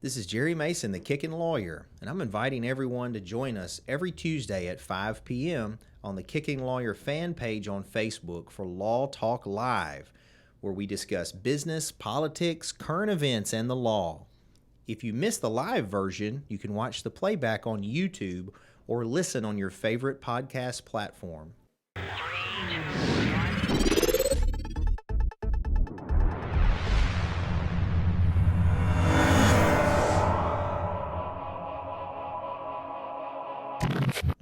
This is Jerry Mason, the Kickin Lawyer, and I'm inviting everyone to join us every Tuesday at 5 p.m. on the Kickin Lawyer fan page on Facebook for Law Talk Live, where we discuss business, politics, current events, and the law. If you miss the live version, you can watch the playback on YouTube or listen on your favorite podcast platform.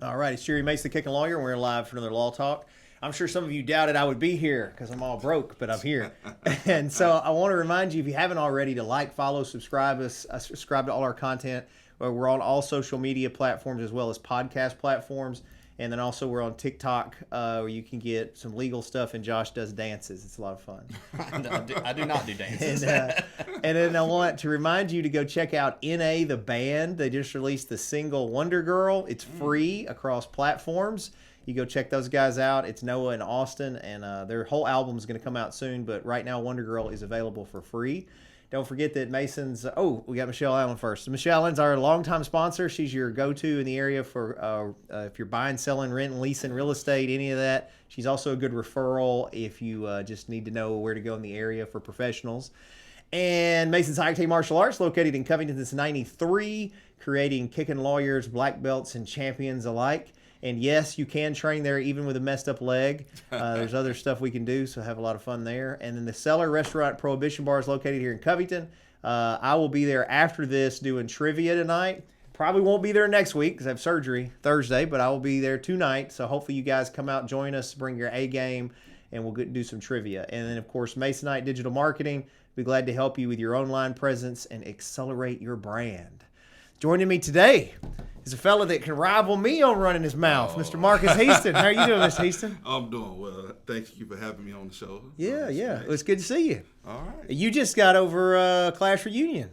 All right, it's Jerry Mason, the Kickin Lawyer, and we're live for another Law Talk. I'm sure some of you doubted I would be here because I'm all broke, but I'm here. And so I want to remind you, if you haven't already, to like, follow, subscribe to all our content. We're on all social media platforms as well as podcast platforms. And then also we're on TikTok where you can get some legal stuff, and Josh does dances. It's a lot of fun. I do not do dances. And then I want to remind you to go check out NA, the band. They just released the single Wonder Girl. It's free across platforms. You go check those guys out. It's Noah and Austin, and their whole album is going to come out soon. But right now, Wonder Girl is available for free. Don't forget that Mason's... we got Michelle Allen first. Michelle Allen's our longtime sponsor. She's your go-to in the area for if you're buying, selling, renting, leasing, real estate, any of that. She's also a good referral if you just need to know where to go in the area for professionals. And Mason's High Octane Martial Arts, located in Covington since '93, creating kicking lawyers, black belts, and champions alike. And yes, you can train there even with a messed up leg. There's other stuff we can do, so have a lot of fun there. And then the Cellar Restaurant Prohibition Bar is located here in Covington. I will be there after this doing trivia tonight. Probably won't be there next week because I have surgery Thursday, but I will be there tonight. So hopefully you guys come out, join us, bring your A game, and we'll do some trivia. And then, of course, Masonite Digital Marketing. Be glad to help you with your online presence and accelerate your brand. Joining me today is a fella that can rival me on running his mouth, Mr. Marcus Heaston. How are you doing, Mr. Heaston? I'm doing well. Thank you for having me on the show. Yeah. It's good to see you. All right. You just got over class reunion.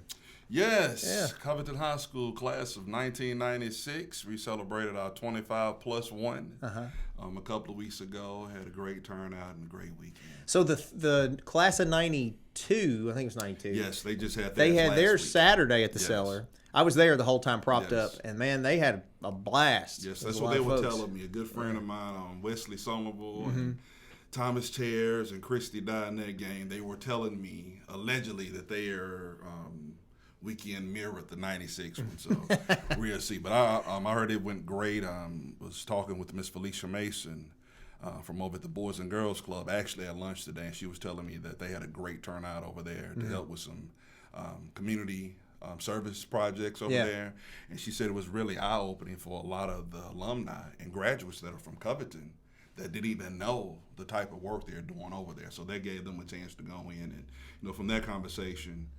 Yes. Yeah. Covington High School class of 1996. We celebrated our 25 plus one a couple of weeks ago. Had a great turnout and a great weekend. So the class of 92, I think it was 92. Yes, they just had They had theirs week. Saturday at the Yes. Cellar. I was there the whole time propped Yes. up, and man, they had a blast. Yes, There's that's a what lot they of were folks. telling me. A good friend of mine, Wesley Somerville, and Thomas Chairs and Christy died in that game. They were telling me, allegedly, that they are weekend mirrored the 96 one. So we'll see. But I heard it went great. Was talking with Miss Felicia Mason from over at the Boys and Girls Club, actually at lunch today, and she was telling me that they had a great turnout over there to help with some community service projects over there. And she said it was really eye-opening for a lot of the alumni and graduates that are from Covington that didn't even know the type of work they're doing over there. So they gave them a chance to go in. And, from that conversation,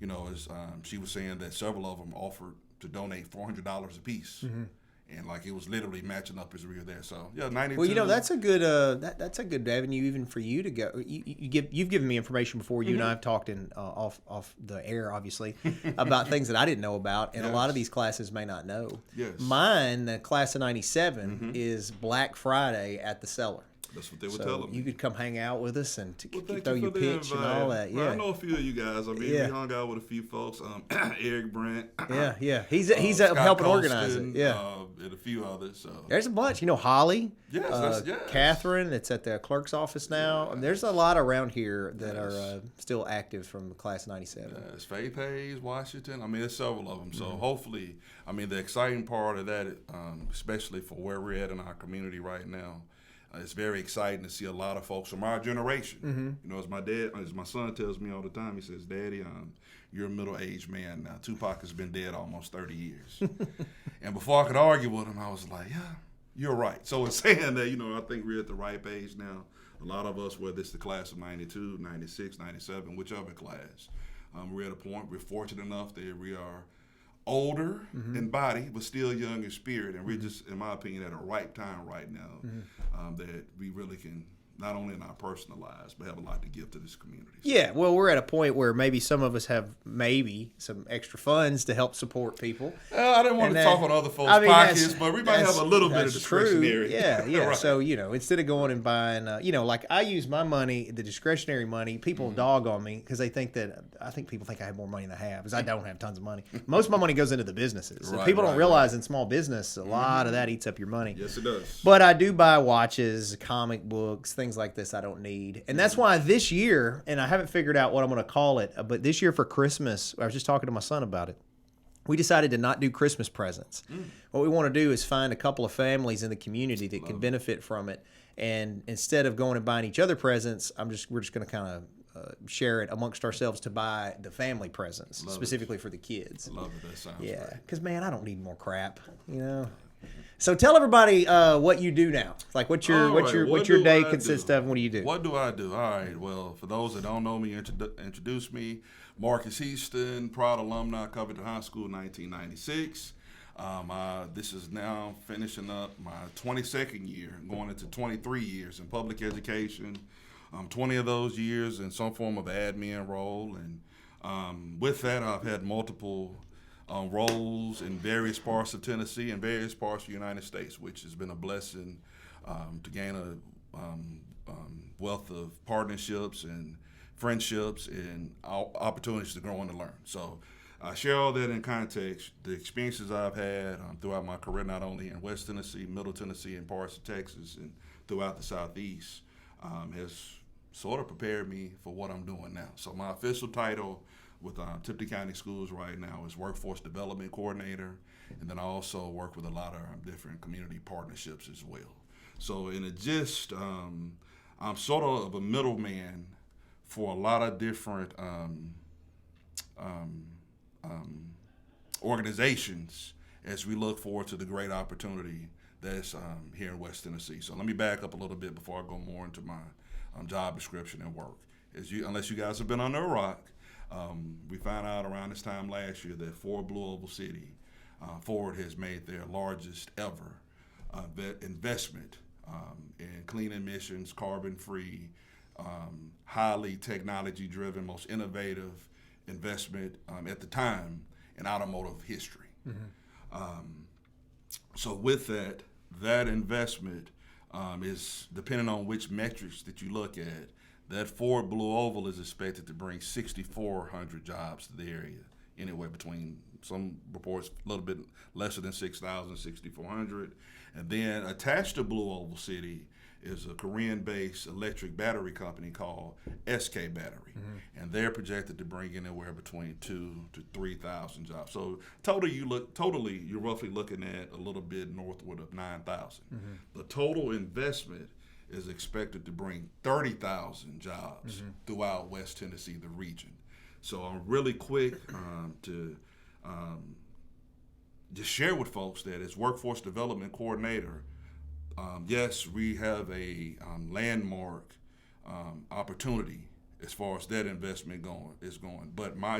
as she was saying that several of them offered to donate $400 a piece. And it was literally matching up as we were there. So 92. Well, that's a good that's a good avenue even for you to go. You've given me information before. You and I have talked off the air, obviously, about things that I didn't know about, and a lot of these classes may not know. Yes. Mine, the class of '97, is Black Friday at the Cellar. That's what they were telling me. You could come hang out with us and throw your pitch and all that. Well, Yeah, I know a few of you guys. We hung out with a few folks. Eric Brent. Yeah. He's Scott helping organize it. Colston, Yeah. And a few others. So There's a bunch. Holly. Yes, Catherine, that's at the clerk's office now. Yes. There's a lot around here that are still active from the class of '97. Yes, Faith Hayes, Washington. there's several of them. So hopefully, the exciting part of that, especially for where we're at in our community right now, it's very exciting to see a lot of folks from our generation. As my son tells me all the time, he says, "Daddy, you're a middle-aged man now. Tupac has been dead almost 30 years." And before I could argue with him, I was like, yeah, you're right. So it's saying that, I think we're at the right age now. A lot of us, whether it's the class of 92, 96, 97, whichever class, we're at a point, we're fortunate enough that we are older in body, but still young in spirit. And we're just, in my opinion, at a ripe time right now that we really can not only in our personal lives, but have a lot to give to this community. So, Yeah, well, we're at a point where maybe some of us have some extra funds to help support people. I didn't want to talk on other folks' pockets, but we might have a little bit of discretionary. True. Yeah. Right. So, instead of going and buying, like I use my money, the discretionary money, people dog on me because I think people think I have more money than I have because I don't have tons of money. Most of my money goes into the businesses. Right, People don't realize in small business, a lot of that eats up your money. Yes, it does. But I do buy watches, comic books, things like this I don't need. And that's why this year, and I haven't figured out what I'm going to call it, but this year for Christmas, I was just talking to my son about it. We decided to not do Christmas presents. What we want to do is find a couple of families in the community that can benefit from it. And instead of going and buying each other presents, we're just going to kind of share it amongst ourselves to buy the family presents, specifically for the kids. Love it. That sounds Yeah, great. because, man, I don't need more crap, So tell everybody what you do now. Like what your day consists of, and what do you do? What do I do? All right. Well, for those that don't know me, introduce me. Marcus Heaston, proud alumni, Covington High School, 1996. This is now finishing up my 22nd year, going into 23 years in public education. 20 of those years in some form of admin role, and with that, I've had multiple roles in various parts of Tennessee and various parts of the United States, which has been a blessing to gain a wealth of partnerships and friendships and opportunities to grow and to learn. So I share all that in context. The experiences I've had throughout my career, not only in West Tennessee, Middle Tennessee, and parts of Texas, and throughout the Southeast, has sort of prepared me for what I'm doing now. So my official title with Tipton County Schools right now is Workforce Development Coordinator, and then I also work with a lot of different community partnerships as well. So in a gist, I'm sort of a middleman for a lot of different organizations as we look forward to the great opportunity that's here in West Tennessee. So let me back up a little bit before I go more into my job description and work. Unless you guys have been under a rock, we found out around this time last year that Ford Blue Oval City, Ford has made their largest ever investment in clean emissions, carbon-free, highly technology-driven, most innovative investment at the time in automotive history. So with that investment is depending on which metrics that you look at. That Ford Blue Oval is expected to bring 6,400 jobs to the area, anywhere between some reports a little bit lesser than 6,000, 6,400. And then attached to Blue Oval City is a Korean-based electric battery company called SK Battery, and they're projected to bring anywhere between 2,000 to 3,000 jobs. So totally, you're roughly looking at a little bit northward of 9,000. The total investment is expected to bring 30,000 jobs throughout West Tennessee, the region. So I'm really quick to just share with folks that as Workforce Development Coordinator, yes, we have a landmark opportunity as far as that investment is going. But our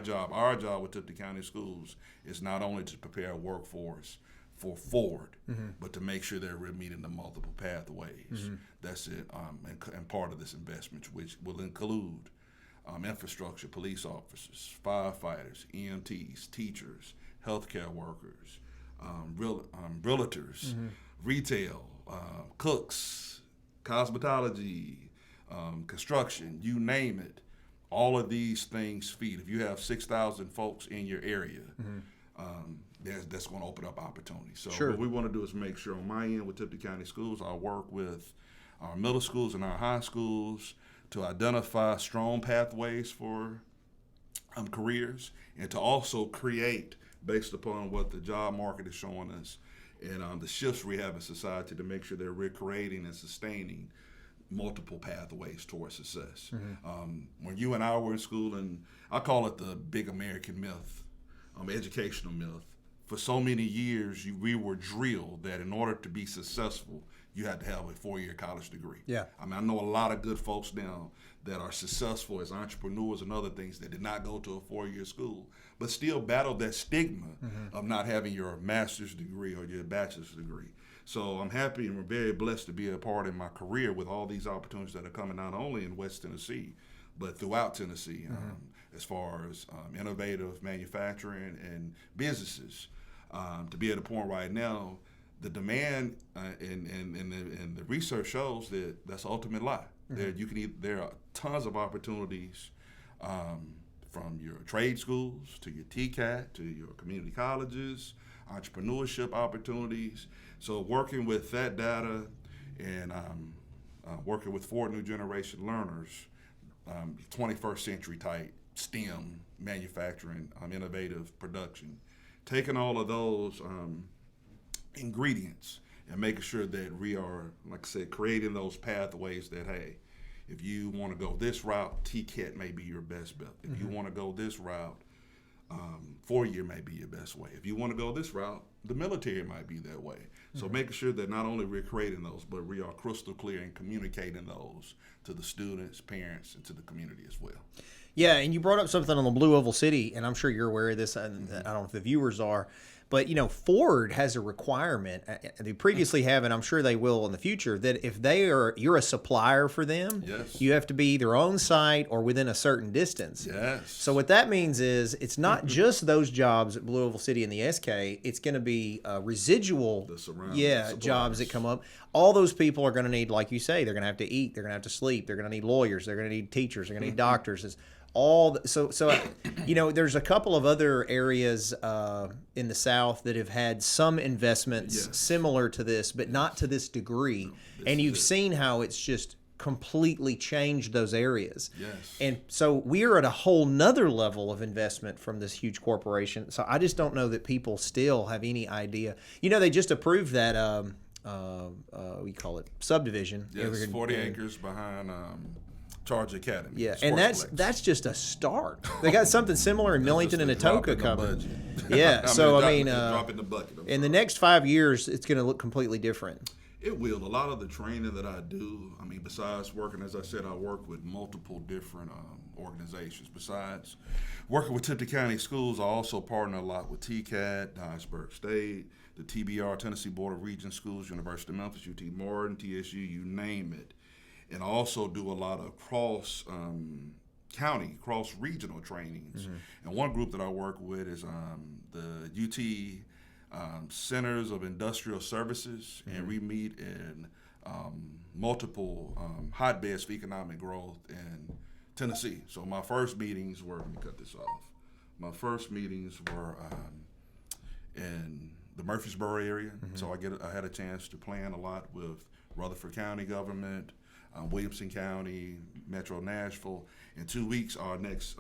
job with Tipton County Schools is not only to prepare a workforce for Ford, but to make sure that we're meeting the multiple pathways. That's it, and part of this investment, which will include infrastructure, police officers, firefighters, EMTs, teachers, healthcare workers, realtors, retail, cooks, cosmetology, construction, you name it. All of these things feed. If you have 6,000 folks in your area, that's going to open up opportunities. So what we want to do is make sure on my end with Tipton County Schools, I work with our middle schools and our high schools to identify strong pathways for careers, and to also create, based upon what the job market is showing us and the shifts we have in society, to make sure that we're creating and sustaining multiple pathways towards success. When you and I were in school, and I call it the big American myth, educational myth, for so many years we were drilled that in order to be successful, you had to have a 4-year college degree. Yeah. I mean, I know a lot of good folks now that are successful as entrepreneurs and other things that did not go to a 4-year school, but still battle that stigma of not having your master's degree or your bachelor's degree. So I'm happy and we're very blessed to be a part in my career with all these opportunities that are coming not only in West Tennessee, but throughout Tennessee, as far as innovative manufacturing and businesses. To be at a point right now, the demand and the research shows that that's the ultimate lie. There are tons of opportunities from your trade schools to your TCAT to your community colleges, entrepreneurship opportunities. So working with that data and working with 4 new generation learners, 21st century type STEM manufacturing, innovative production, taking all of those ingredients and making sure that we are, like I said, creating those pathways that, hey, if you want to go this route, TCAT may be your best bet. If you want to go this route, 4-year may be your best way. If you want to go this route, the military might be that way. So making sure that not only we're creating those, but we are crystal clear in communicating those to the students, parents, and to the community as well. Yeah, and you brought up something on the Blue Oval City, and I'm sure you're aware of this, and I don't know if the viewers are, but, Ford has a requirement, they previously have, and I'm sure they will in the future, that if you're a supplier for them, Yes. you have to be either on site or within a certain distance. Yes. So what that means is it's not just those jobs at Blue Oval City and the SK, it's going to be residual jobs that come up. All those people are going to need, like you say, they're going to have to eat, they're going to have to sleep, they're going to need lawyers, they're going to need teachers, they're going to need doctors. There's a couple of other areas in the South that have had some investments similar to this, but not to this degree. And you've seen how it's just completely changed those areas. Yes. And so we're at a whole nother level of investment from this huge corporation. So I just don't know that people still have any idea. They just approved that we call it subdivision. Yes, 40 acres behind Charge Academy. Yeah, and that's just a start. They got something similar in Millington and Atoka coming. Yeah, drop in the bucket. In the next 5 years, it's going to look completely different. It will. A lot of the training that I do, besides working, as I said, I work with multiple different organizations. Besides working with Tipton County Schools, I also partner a lot with TCAT, Dyersburg State, the TBR, Tennessee Board of Regents Schools, University of Memphis, UT Martin, TSU, you name it. And I also do a lot of cross-county, cross-regional trainings. And one group that I work with is the UT Centers of Industrial Services, and we meet in multiple hotbeds for economic growth in Tennessee. So my first meetings were, let me cut this off. My first meetings were in the Murfreesboro area. So I had a chance to plan a lot with Rutherford County government, Williamson County, Metro Nashville. In 2 weeks, our next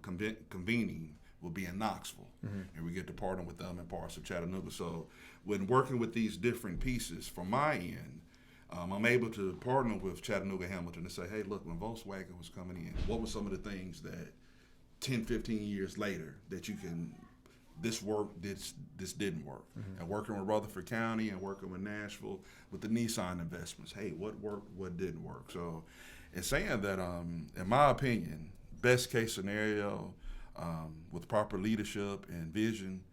convening will be in Knoxville, and we get to partner with them in parts of Chattanooga. So when working with these different pieces from my end, I'm able to partner with Chattanooga Hamilton and say, hey, look, when Volkswagen was coming in, what were some of the things that 10, 15 years later that you can, this worked, this didn't work. And working with Rutherford County and working with Nashville with the Nissan investments, hey, what worked, what didn't work. So in saying that, in my opinion, best case scenario, with proper leadership and vision,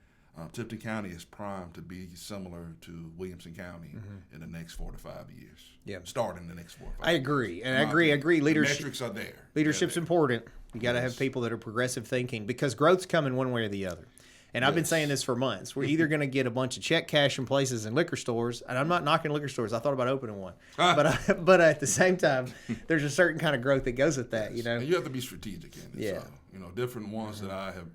Tipton County is primed to be similar to Williamson County in the next 4 to 5 years. Yeah, starting the next 4 or 5 I agree, and I agree. Leadership, the metrics are there. Leadership's important. You got to have people that are progressive thinking, because growth's coming one way or the other. And I've been saying this for months. We're either going to get a bunch of check cashing places and liquor stores, and I'm not knocking liquor stores. I thought about opening one, but at the same time, there's a certain kind of growth that goes with that. And you have to be strategic in it. Yeah. So, different ones that I have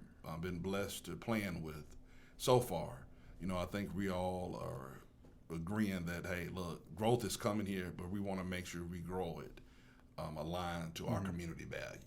been blessed to plan with so far. I think we all are agreeing that, hey, look, growth is coming here, but we want to make sure we grow it aligned to our community values.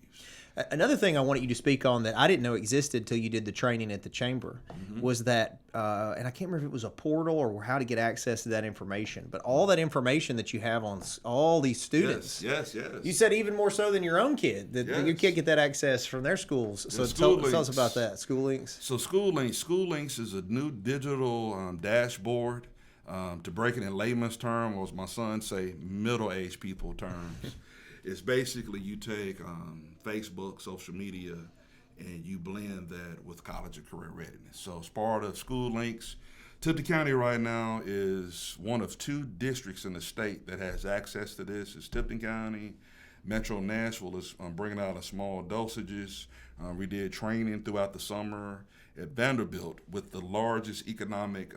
Another thing I wanted you to speak on that I didn't know existed till you did the training at the chamber was that, and I can't remember if it was a portal or how to get access to that information, but all that information that you have on all these students. Yes. You said even more so than your own kid, that your kid get that access from their schools. So tell us about that, School Links. So School Links is a new digital dashboard. To break it in layman's terms, or as my son say, middle-aged people terms. It's basically you take Facebook, social media, and you blend that with college and career readiness. So as part of School Links, Tipton County right now is one of 2 districts in the state that has access to this. It's Tipton County. Metro Nashville is bringing out a small dosages. We did training throughout the summer at Vanderbilt with the largest economic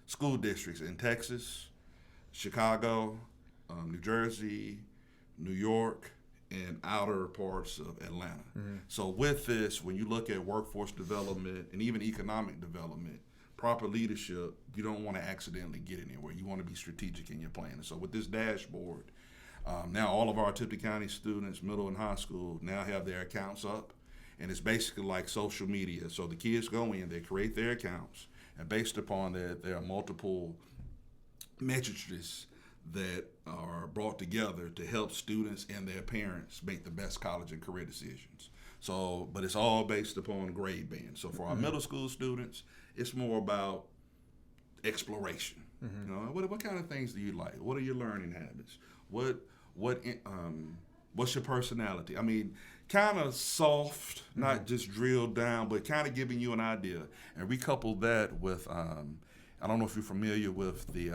school districts in Texas, Chicago, New Jersey, New York, and outer parts of Atlanta. So with this, when you look at workforce development and even economic development, proper leadership, you don't want to accidentally get anywhere. You want to be strategic in your planning. So with this dashboard, now all of our Tipton County students, middle and high school, now have their accounts up. And it's basically like social media. So the kids go in, they create their accounts, and based upon that, there are multiple metrics that are brought together to help students and their parents make the best college and career decisions. So, but it's all based upon grade band. So for our middle school students, it's more about exploration. You know, what kind of things do you like? What are your learning habits? What's your personality? I mean, kind of soft, not just drilled down, but kind of giving you an idea. And we couple that with, I don't know if you're familiar with the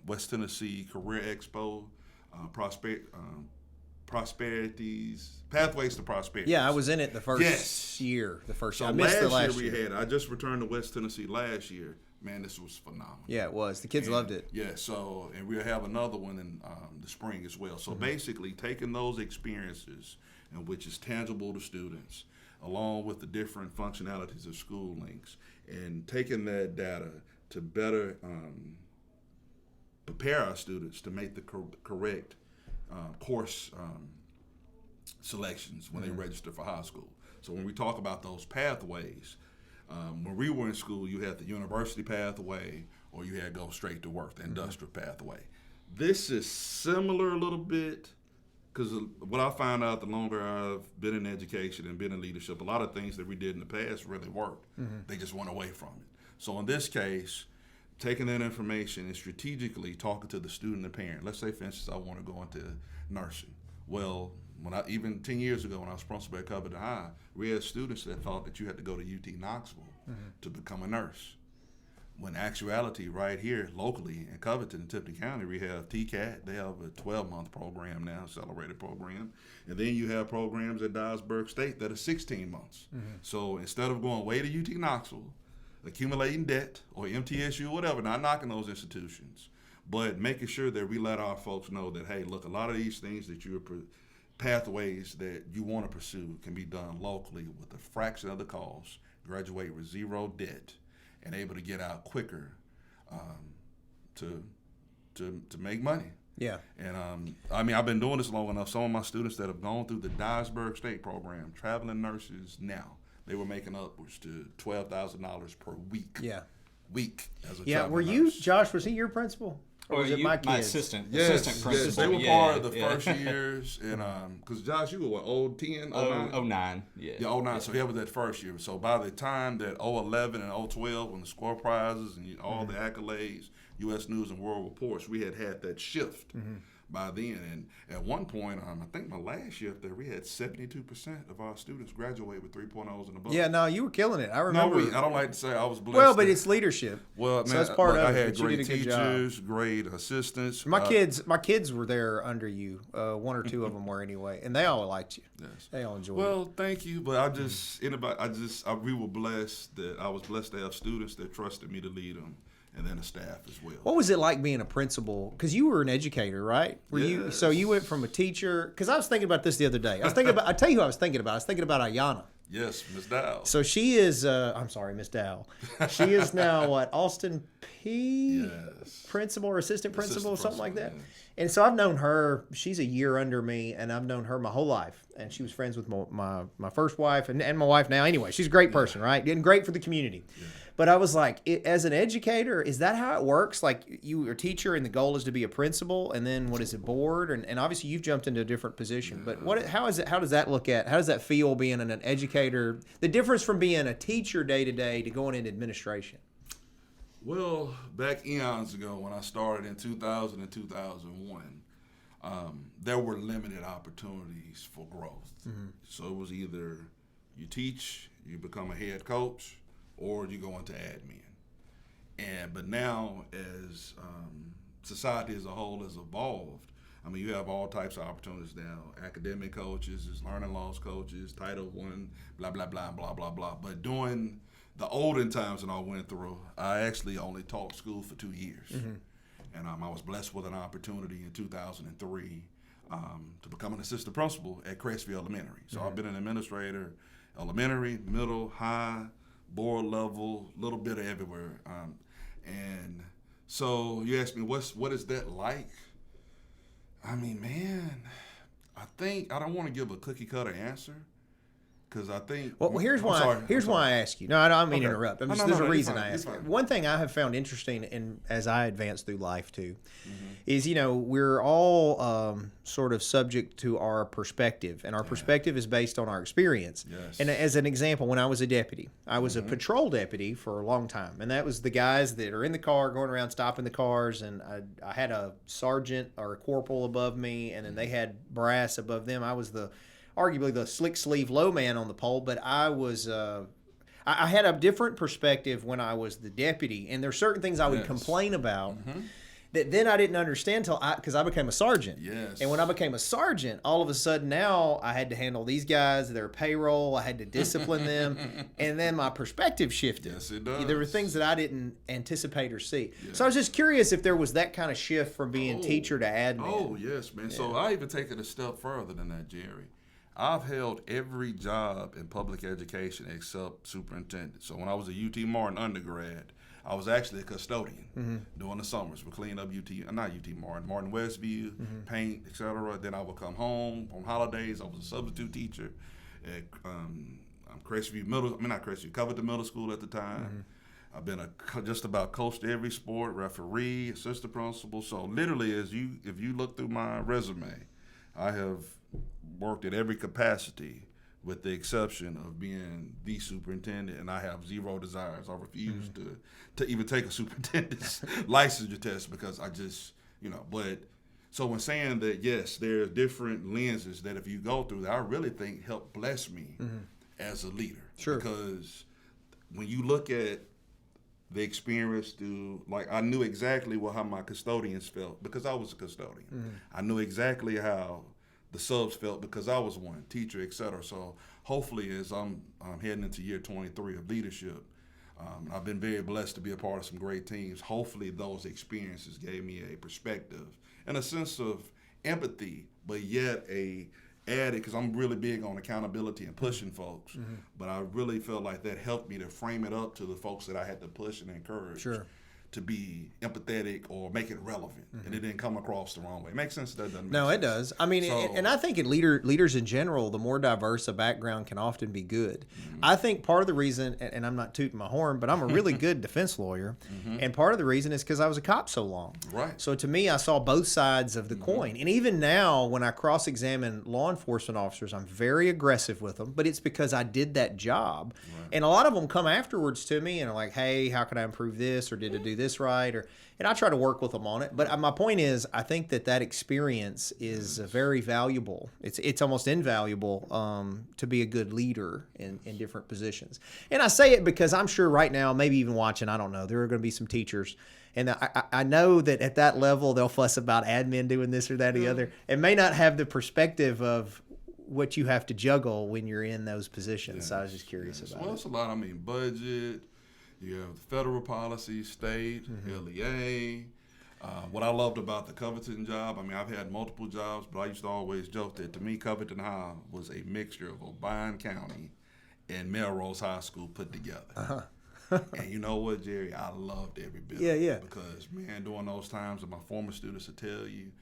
West Tennessee Career Expo, Pathways to Prosperity. Yeah, I was in it the first year. I missed the last year. I just returned to West Tennessee last year. Man, this was phenomenal. Yeah, it was. The kids loved it. Yeah, so, and we'll have another one in the spring as well. So basically taking those experiences, and which is tangible to students, along with the different functionalities of school links, and taking that data to better prepare our students to make the correct course selections when they register for high school. So when we talk about those pathways, when we were in school, you had the university pathway, or you had go straight to work, the industrial pathway. This is similar a little bit, because what I found out the longer I've been in education and been in leadership, a lot of things that we did in the past really worked. They just went away from it. So in this case, taking that information and strategically talking to the student and parent. Let's say, for instance, I want to go into nursing. Well, even 10 years ago when I was principal at Covington High, we had students that thought that you had to go to UT Knoxville to become a nurse. When in actuality, right here locally in Covington and Tipton County, we have TCAT. They have a 12-month program now, accelerated program. And then you have programs at Dyersburg State that are 16 months. So instead of going way to UT Knoxville, accumulating debt, or MTSU, whatever, not knocking those institutions, but making sure that we let our folks know that, hey, look, a lot of these things that you're pathways that you want to pursue can be done locally with a fraction of the cost, graduate with zero debt, and able to get out quicker to make money. Yeah. And I mean, I've been doing this long enough. Some of my students that have gone through the Dyersburg State program, traveling nurses now, they were making upwards to $12,000 per week. Yeah. Week as a Yeah. Were traveling you, nurse. Josh? Was he your principal? Or was it my kids? My assistant Yes, principal. they were part of the first years, and because Josh, you were what, 010, 09? 09, yeah. Yeah, 09. So he was that first year. So by the time that 011 and 012, when the score prizes and all the accolades, U.S. News and World Reports, we had that shift by then. And at one point, I think my last shift there, we had 72% of our students graduate with 3.0s and above. Yeah, no, you were killing it. I remember. No, I don't like to say I was blessed. Well, but it's leadership. Well, man, so that's part of I it. had But you great did a good job. teachers, great assistants. My kids were there under you. One or two of them were anyway, and they all liked you. Yes. They all enjoyed it. Well, thank you, but we were blessed that I was blessed to have students that trusted me to lead them, and then the staff as well. What was it like being a principal? Because you were an educator, right? Were you? So you went from a teacher. Because I was thinking about this the other day. I tell you who I was thinking about. I was thinking about Ayanna. Yes, Ms. Dow. So she is. I'm sorry, Miss Dow. She is now what? Austin P. Yes. Principal or assistant principal, something like that. Yes. And so I've known her. She's a year under me, and I've known her my whole life. And she was friends with my first wife and my wife now. Anyway, she's a great person, right? And great for the community. Yeah. But I was like, as an educator, is that how it works? Like you are a teacher, and the goal is to be a principal, and then what is it, board? And obviously you've jumped into a different position. But how does that look at? How does that feel being an educator? The difference from being a teacher day to day to going into administration. Well, back eons ago when I started in 2000 and 2001, there were limited opportunities for growth. So it was either you teach, you become a head coach, or you go into admin. But now, as society as a whole has evolved, I mean, you have all types of opportunities now. Academic coaches, learning loss coaches, Title I, blah, blah, blah, blah, blah, blah. But during the olden times that I went through, I actually only taught school for 2 years. And I was blessed with an opportunity in 2003 to become an assistant principal at Crestview Elementary. So I've been an administrator, elementary, middle, high, board level, little bit of everywhere. And so you asked me, what is that like? I mean, man, I don't want to give a cookie cutter answer. Because I think. Well, here's why I ask you. No, I don't mean to interrupt. There's a reason I ask. One thing I have found interesting, as I advance through life too, is we're all sort of subject to our perspective, and our perspective is based on our experience. Yes. And as an example, when I was a deputy, I was a patrol deputy for a long time, and that was the guys that are in the car going around stopping the cars, and I had a sergeant or a corporal above me, and then they had brass above them. I was arguably the slick sleeve low man on the pole, but I was I had a different perspective when I was the deputy, and there's certain things I would complain about that then I didn't understand because I became a sergeant. Yes. And when I became a sergeant, all of a sudden now I had to handle these guys, their payroll, I had to discipline them, and then my perspective shifted. Yes, it does. There were things that I didn't anticipate or see. Yes. So I was just curious if there was that kind of shift from being teacher to admin. Oh, yes, man. Yeah. So I even take it a step further than that, Jerry. I've held every job in public education except superintendent. So when I was a UT Martin undergrad, I was actually a custodian during the summers. We clean up Martin Westview, paint, etc. Then I would come home on holidays. I was a substitute teacher at Covington Middle School at the time. I've been just about coached every sport, referee, assistant principal. So literally, if you look through my resume, I have worked at every capacity with the exception of being the superintendent, and I have zero desires. I refuse to even take a superintendent's licensure test because I just, but so when saying that, yes, there are different lenses that if you go through that I really think help bless me as a leader. Sure. Because when you look at the experience I knew exactly how my custodians felt because I was a custodian. I knew exactly how the subs felt because I was one, teacher, etc. So hopefully as I'm heading into year 23 of leadership, I've been very blessed to be a part of some great teams. Hopefully those experiences gave me a perspective and a sense of empathy, but yet added, because I'm really big on accountability and pushing folks, but I really felt like that helped me to frame it up to the folks that I had to push and encourage. Sure. To be empathetic or make it relevant, and it didn't come across the wrong way. It makes sense. That doesn't make No, sense. it does. I mean, and I think leaders in general, the more diverse a background can often be good. I think part of the reason, and I'm not tooting my horn, but I'm a really good defense lawyer, and part of the reason is because I was a cop so long. Right. So to me, I saw both sides of the coin, and even now, when I cross-examine law enforcement officers, I'm very aggressive with them, but it's because I did that job. Right. And a lot of them come afterwards to me and are like, "Hey, how can I improve this, or did I do this right?" And I try to work with them on it. But my point is, I think that experience is very valuable. It's almost invaluable to be a good leader in different positions. And I say it because I'm sure right now, maybe even watching, I don't know, there are going to be some teachers. And I know that at that level, they'll fuss about admin doing this or that or the other, and may not have the perspective of what you have to juggle when you're in those positions. Yes. So I was just curious about it. Well, it's a lot. I mean, budget. You have federal policy, state, LEA. What I loved about the Covington job, I mean, I've had multiple jobs, but I used to always joke that to me, Covington High was a mixture of O'Brien County and Melrose High School put together. And you know what, Jerry? I loved every bit of it. Because, man, during those times, and my former students will tell you,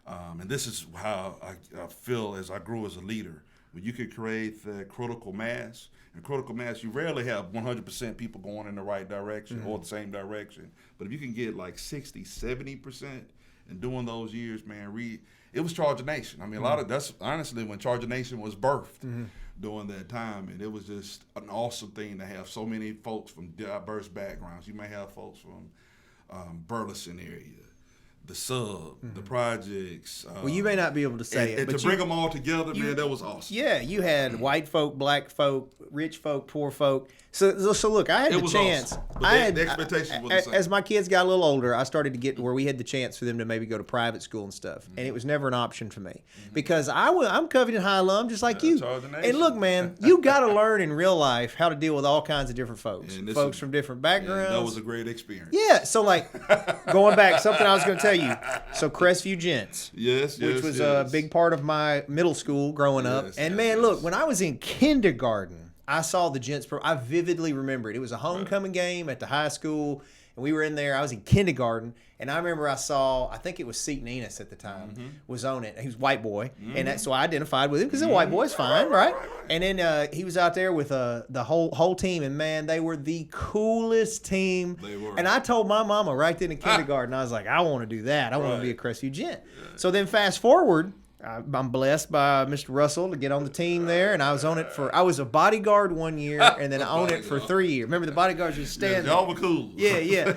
and this is how I feel as I grew as a leader, when you could create the critical mass. In critical mass, you rarely have 100% people going in the right direction or the same direction. But if you can get like 60, 70%, and during those years, man, it was Charger Nation. I mean, that's honestly when Charger Nation was birthed during that time. And it was just an awesome thing to have so many folks from diverse backgrounds. You may have folks from Burleson area, the sub, the projects. Well, you may not be able to say it, and but to bring them all together, man, that was awesome. Yeah, you had white folk, black folk, rich folk, poor folk. So look, I had the chance. Awesome. But the expectations were the same. As my kids got a little older, I started to get to where we had the chance for them to maybe go to private school and stuff, and it was never an option for me because I'm Covington High alum, just like you. And look, man, you got to learn in real life how to deal with all kinds of different folks, folks from different backgrounds. That was a great experience. Yeah, so like going back, something I was going to tell you. So Crestview Gents, which was a big part of my middle school growing up. And man, look, when I was in kindergarten, I saw the Gents. I vividly remember it. It was a homecoming game at the high school, and we were in there. I was in kindergarten, and I remember I think it was Seton Enos at the time, was on it. He was a white boy, and so I identified with him because a white boy's fine, right? And then he was out there with the whole team, and man, they were the coolest team. They were. And I told my mama right then in kindergarten, I was like, I want to do that. I want to be a Crestview Gent. Yeah. So then fast forward, I'm blessed by Mr. Russell to get on the team there, and I was on it I was a bodyguard 1 year, and then I owned it for 3 years. Remember, the bodyguards just stand y'all were cool. Yeah.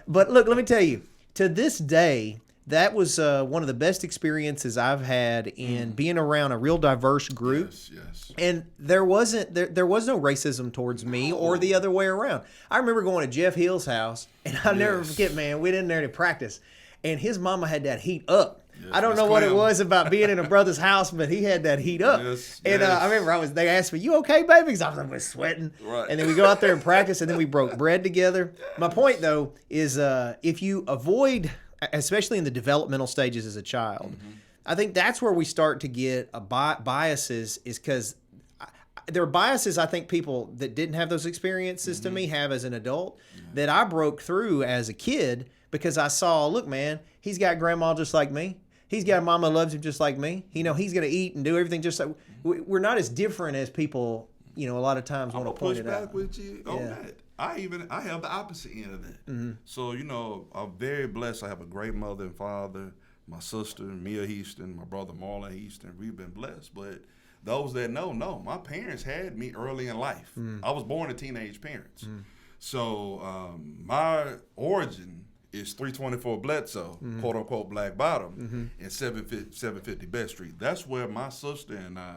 But look, let me tell you, to this day, that was one of the best experiences I've had in being around a real diverse group. Yes. And there was no racism towards me or the other way around. I remember going to Jeff Hill's house, and I'll never forget, man, we went in there to practice, and his mama had that heat up. Yes, I don't know what it was about being in a brother's house, but he had that heat up. And I remember they asked me, "You okay, baby?" Because I was sweating. Right. And then we go out there and practice, and then we broke bread together. My point, though, is if you avoid, especially in the developmental stages as a child, I think that's where we start to get biases, is because there are biases I think people that didn't have those experiences to me have as an adult that I broke through as a kid because I saw, look, man, he's got grandma just like me. He's got a mama who loves him just like me. You know, he's going to eat and do everything just like we're not as different as people, a lot of times want to point it out. I'm going to push back with you on that. I have the opposite end of that. So, I'm very blessed. I have a great mother and father, my sister, Mia Heaston, my brother, Marlon Heaston. We've been blessed. But those that know, my parents had me early in life. I was born to teenage parents. So my origin is 324 Bledsoe, quote unquote Black Bottom, and 750 Best Street. That's where my sister and I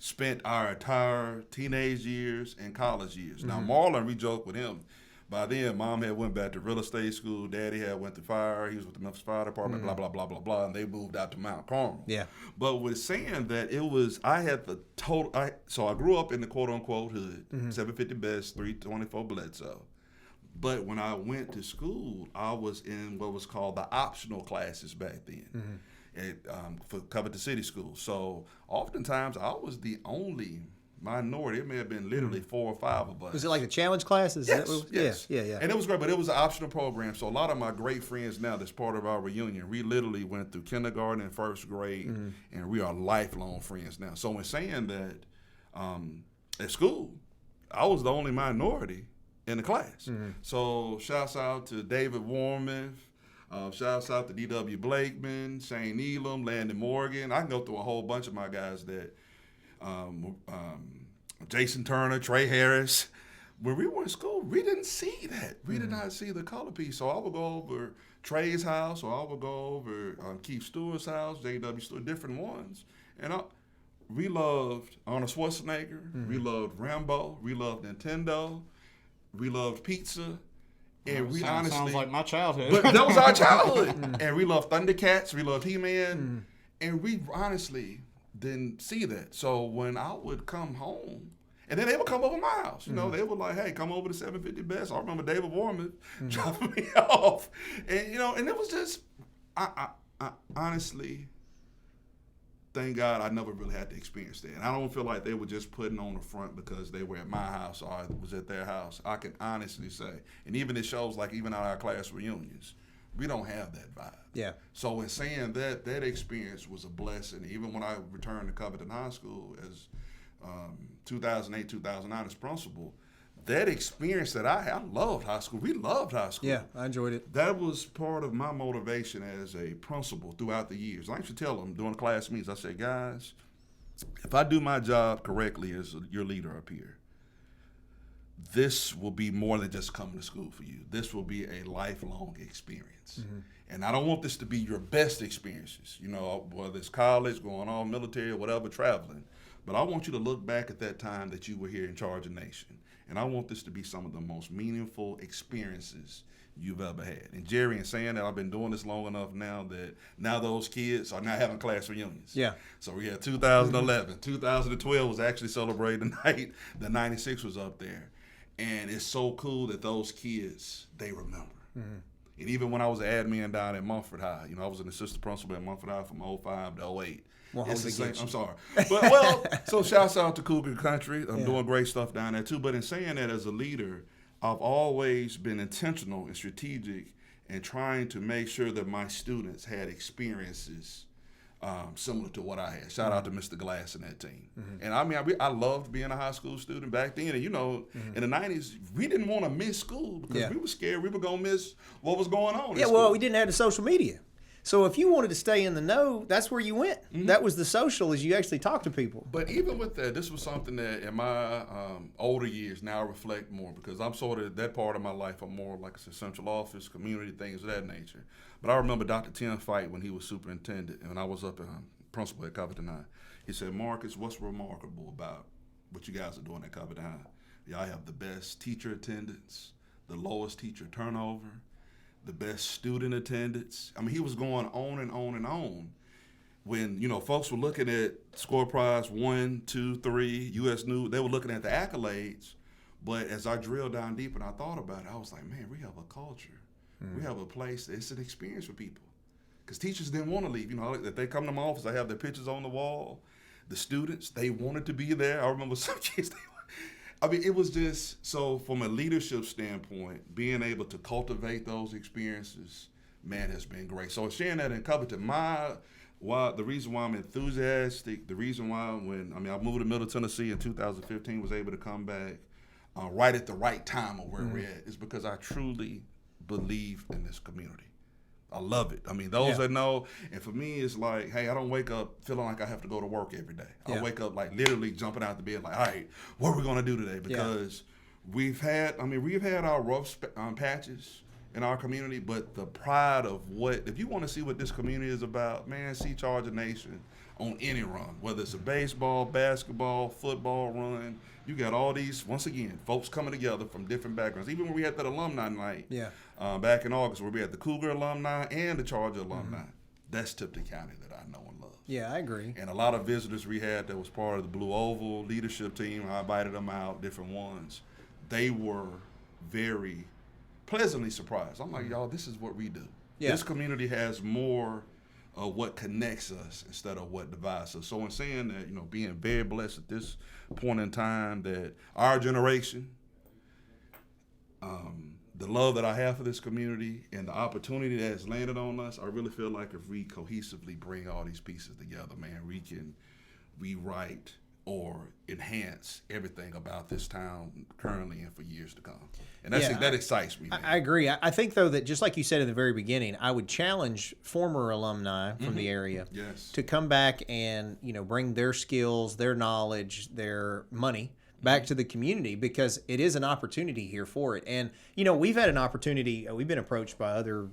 spent our entire teenage years and college years. Now Marlon, we joke with him. By then, Mom had went back to real estate school. Daddy had went to fire. He was with the Memphis Fire Department. Blah blah blah blah blah. And they moved out to Mount Carmel. Yeah. But with saying that, I had the total. So I grew up in the quote unquote hood, 750 Best, 324 Bledsoe. But when I went to school, I was in what was called the optional classes back then for Covington City School. So oftentimes I was the only minority. It may have been literally 4 or 5 of us. Was it like the challenge classes? Yes. Yeah. And it was great, but it was an optional program. So a lot of my great friends now that's part of our reunion, we literally went through kindergarten and first grade, and we are lifelong friends now. So when saying that, at school, I was the only minority in the class. So shouts out to David Warmoth, shouts out to D.W. Blakeman, Shane Elam, Landon Morgan. I can go through a whole bunch of my guys that Jason Turner, Trey Harris. When we were in school, we didn't see that. We did not see the color piece. So I would go over Trey's house, or I would go over Keith Stewart's house, J.W. Stewart, different ones. And we loved Arnold Schwarzenegger. We loved Rambo. We loved Nintendo. We loved pizza. And we honestly sounds like my childhood. But that was our childhood. And we loved Thundercats. We loved He-Man. And we honestly didn't see that. So when I would come home, and then they would come over my house. They were like, hey, come over to 750 Best. I remember David Warmoth dropping me off. And, and it was just, I honestly, thank God I never really had to experience that. And I don't feel like they were just putting on the front because they were at my house or I was at their house. I can honestly say, and even it shows like even at our class reunions, we don't have that vibe. Yeah. So in saying that, that experience was a blessing. Even when I returned to Covington High School as 2008, 2009 as principal, that experience that I had, I loved high school. We loved high school. Yeah, I enjoyed it. That was part of my motivation as a principal throughout the years. I used to tell them during class meetings, I said, guys, if I do my job correctly as your leader up here, this will be more than just coming to school for you. This will be a lifelong experience. And I don't want this to be your best experiences, you know, whether it's college, going on, military, or whatever, traveling. But I want you to look back at that time that you were here in charge of nation. And I want this to be some of the most meaningful experiences you've ever had. And Jerry, in saying that, I've been doing this long enough now that now those kids are now having class reunions. Yeah. So we had 2011. 2012 was actually celebrating the night the 96 was up there. And it's so cool that those kids, they remember. And even when I was an admin down at Mumford High, you know, I was an assistant principal at Mumford High from 05 to 08. Well, it's the same, I'm sorry. But, so shouts out to Cougar Country. I'm doing great stuff down there too. But in saying that, as a leader, I've always been intentional and strategic in trying to make sure that my students had experiences similar to what I had. Shout out to Mr. Glass and that team. And I mean, I loved being a high school student back then. And, you know, in the 90s, we didn't want to miss school because we were scared we were going to miss what was going on. Yeah, well, we didn't have the social media. So if you wanted to stay in the know, that's where you went. That was the social, is you actually talk to people. But even with that, this was something that in my older years now I reflect more, because I'm sort of that part of my life. I'm more like a central office, community, things of that nature. But I remember Dr. Tim Fight when he was superintendent, and I was up at principal at Covington High. He said, "Marcus, what's remarkable about what you guys are doing at Covington High? Y'all have the best teacher attendance, the lowest teacher turnover, the best student attendance." I mean, he was going on and on and on. When, you know, folks were looking at score prize 1, 2, 3, U.S. News, they were looking at the accolades. But as I drilled down deep and I thought about it, I was like, man, we have a culture. We have a place. It's an experience for people. Because teachers didn't want to leave. You know, if they come to my office, I have their pictures on the wall. The students, they wanted to be there. I remember some kids, I mean, it was just, so from a leadership standpoint, being able to cultivate those experiences, man, has been great. So sharing that in Covington, the reason why I'm enthusiastic, the reason why I moved to Middle Tennessee in 2015, was able to come back right at the right time of where we're at, is because I truly believe in this community. I love it. I mean, those that know, and for me, it's like, hey, I don't wake up feeling like I have to go to work every day. I wake up like literally jumping out the bed like, all right, what are we going to do today? Because we've had our rough patches in our community, but the pride of if you want to see what this community is about, man, see Charger Nation on any run, whether it's a baseball, basketball, football run. You got all these, once again, folks coming together from different backgrounds. Even when we had that alumni night back in August, where we had the Cougar alumni and the Charger alumni, that's Tipton County that I know and love. Yeah, I agree. And a lot of visitors we had that was part of the Blue Oval leadership team, I invited them out, different ones. They were very pleasantly surprised. I'm like, y'all, this is what we do. Yeah. This community has more of what connects us instead of what divides us. So in saying that, you know, being very blessed at this point in time, that our generation, the love that I have for this community and the opportunity that has landed on us, I really feel like if we cohesively bring all these pieces together, man, we can rewrite or enhance everything about this town currently and for years to come. And that excites me, man. I agree. I think, though, that just like you said in the very beginning, I would challenge former alumni from the area to come back and, you know, bring their skills, their knowledge, their money back to the community, because it is an opportunity here for it. And, you know, we've had an opportunity. We've been approached by other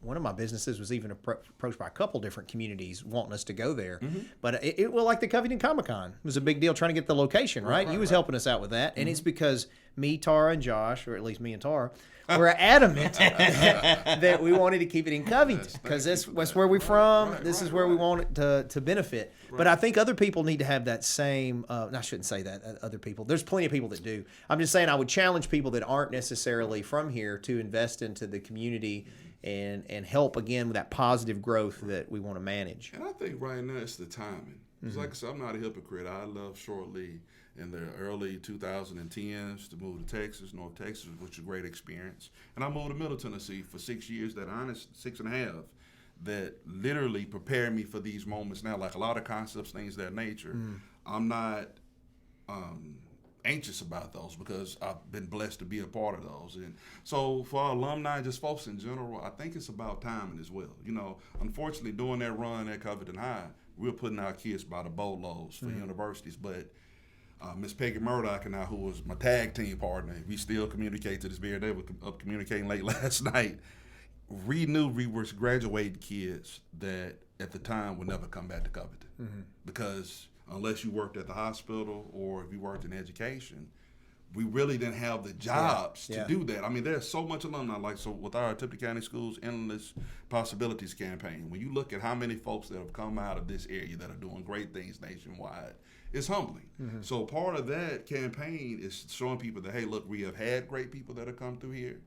one of my businesses was even approached by a couple different communities wanting us to go there. But it well, like the Covington Comic-Con was a big deal trying to get the location, right? You was helping us out with that. And it's because me, Tara, and Josh, or at least me and Tara, were adamant that we wanted to keep it in Covington, because that's where we're from. This is where we want it to benefit. But I think other people need to have that same, I shouldn't say that, other people. There's plenty of people that do. I'm just saying I would challenge people that aren't necessarily from here to invest into the community and help, again, with that positive growth that we want to manage. And I think right now it's the timing. It's like I said, I'm not a hypocrite. I love Short Lee in the early 2010s to move to Texas, North Texas, which was a great experience. And I moved to Middle Tennessee for 6 years, 6.5, that literally prepared me for these moments now, like a lot of concepts, things of that nature. I'm not anxious about those because I've been blessed to be a part of those. And so for our alumni and just folks in general, I think it's about timing as well. You know, unfortunately, during that run at Covington High, we were putting our kids by the boatloads for universities, but Miss Peggy Murdoch and I, who was my tag team partner, we still communicate to this very day. We're up communicating late last night. We knew we were graduating kids that at the time would never come back to Covington because unless you worked at the hospital or if you worked in education, we really didn't have the jobs to do that. I mean, there's so much alumni. Like, so with our Tipton County Schools Endless Possibilities campaign, when you look at how many folks that have come out of this area that are doing great things nationwide, it's humbling. So part of that campaign is showing people that, hey, look, we have had great people that have come through here.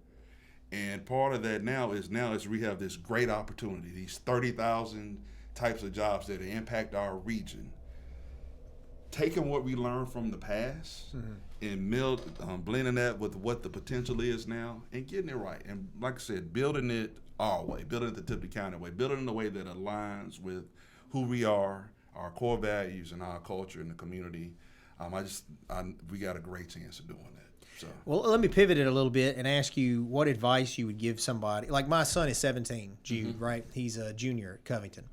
And part of that now is we have this great opportunity, these 30,000 types of jobs that impact our region. Taking what we learned from the past and blending that with what the potential is now and getting it right. And like I said, building it our way, building it the Tipton County way, building it in a way that aligns with who we are, our core values, and our culture in the community. We got a great chance of doing that. So. Well, let me pivot it a little bit and ask you what advice you would give somebody. Like my son is 17, Jude, right? He's a junior at Covington.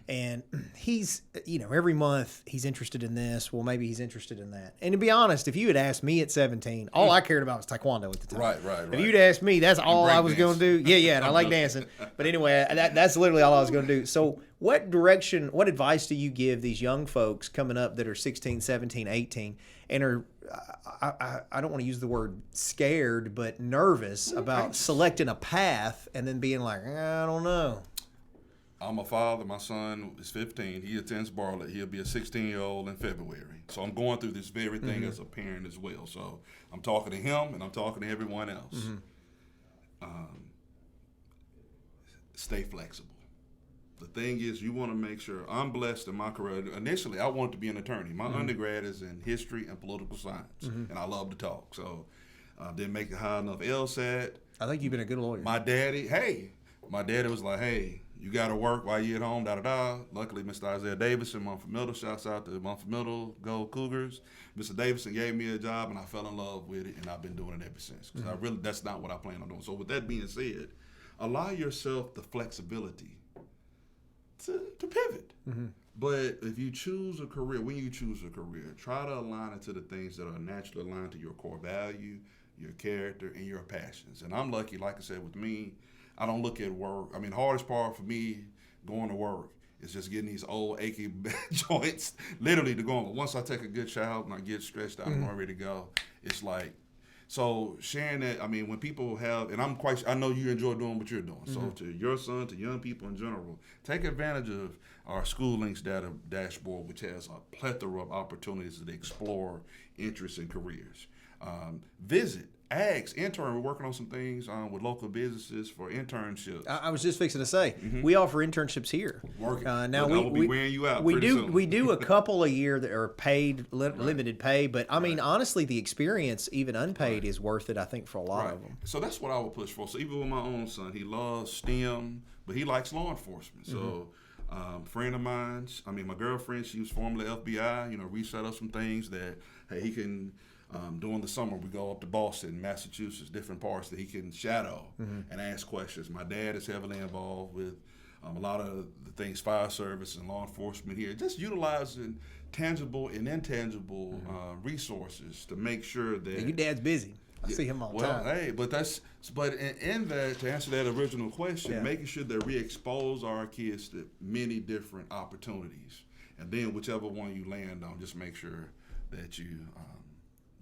And he's, every month he's interested in this. Well, maybe he's interested in that. And to be honest, if you had asked me at 17, all I cared about was taquando at the time. Right. If you'd asked me, that's all I was going to do. Yeah, and I like dancing. But anyway, that's literally all I was going to do. So what advice do you give these young folks coming up that are 16, 17, 18 and are, I don't want to use the word scared, but nervous about selecting a path and then being like, I don't know. I'm a father. My son is 15. He attends Bartlett. He'll be a 16-year-old in February. So I'm going through this very thing as a parent as well. So I'm talking to him and I'm talking to everyone else. Stay flexible. The thing is, you want to make sure. I'm blessed in my career. Initially, I wanted to be an attorney. My undergrad is in history and political science, and I love to talk. So didn't make it high enough LSAT. I think you've been a good lawyer. My daddy was like, hey, you got to work while you're at home, da-da-da. Luckily, Mr. Isaiah Davidson, Mumford Middle, shouts out to Mumford Middle, go Cougars. Mr. Davidson gave me a job, and I fell in love with it, and I've been doing it ever since. Because that's not what I plan on doing. So with that being said, allow yourself the flexibility to pivot. But if you choose a career, try to align it to the things that are naturally aligned to your core value, your character, and your passions. And I'm lucky, like I said, with me, I don't look at work. I mean, hardest part for me going to work is just getting these old achy joints literally to go on. Once I take a good shower and I get stretched out and I'm ready to go, it's like, so sharing that, I mean, when people have, and I know you enjoy doing what you're doing. So to your son, to young people in general, take advantage of our School Links data dashboard, which has a plethora of opportunities to explore interests and careers. Visit, ask, intern. We're working on some things with local businesses for internships. I was just fixing to say, we offer internships here. Working. Now I will be wearing you out pretty soon. We do a couple a year that are paid, limited pay, but I mean, honestly, the experience, even unpaid, is worth it, I think, for a lot of them. So that's what I would push for. So even with my own son, he loves STEM, but he likes law enforcement. So friend of mine, my girlfriend, she was formerly FBI, we set up some things that, hey, he can, during the summer, we go up to Boston, Massachusetts, different parts that he can shadow and ask questions. My dad is heavily involved with a lot of the things, fire service and law enforcement here, just utilizing tangible and intangible resources to make sure that... Your dad's busy. I see him all the time. Hey, but in that, to answer that original question, making sure that we expose our kids to many different opportunities. And then whichever one you land on, just make sure that you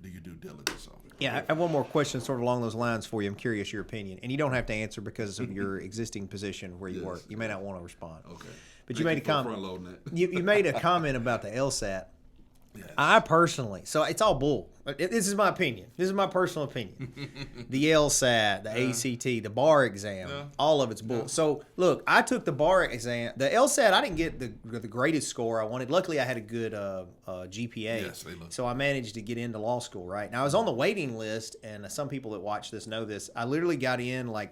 do your due diligence on it. Yeah, I have one more question sort of along those lines for you. I'm curious your opinion. And you don't have to answer because of your existing position where you work. You may not want to respond. Okay. But you made a comment. You made a comment about the LSAT. Yes. I personally, so it's all bull. This is my opinion. This is my personal opinion. The LSAT, the ACT, the bar exam, all of it's bull. So look, I took the bar exam. The LSAT, I didn't get the greatest score I wanted. Luckily, I had a good GPA. Yes, they look. So I managed to get into law school, right? Now, I was on the waiting list, and some people that watch this know this. I literally got in like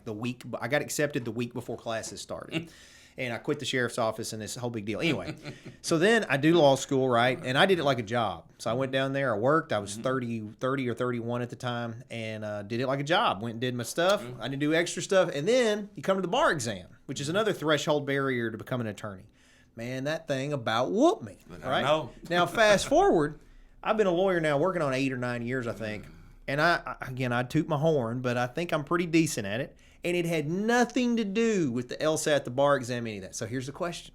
I got accepted the week before classes started. And I quit the sheriff's office and this whole big deal. Anyway, so then I do law school, right? And I did it like a job. So I went down there, I worked. I was 30 or 31 at the time, and did it like a job. Went and did my stuff. I didn't do extra stuff. And then you come to the bar exam, which is another threshold barrier to become an attorney. Man, that thing about whooped me, right? I know. Now, fast forward, I've been a lawyer now working on 8 or 9 years, I think. And I toot my horn, but I think I'm pretty decent at it. And it had nothing to do with the LSAT, the bar exam, any of that. So here's the question.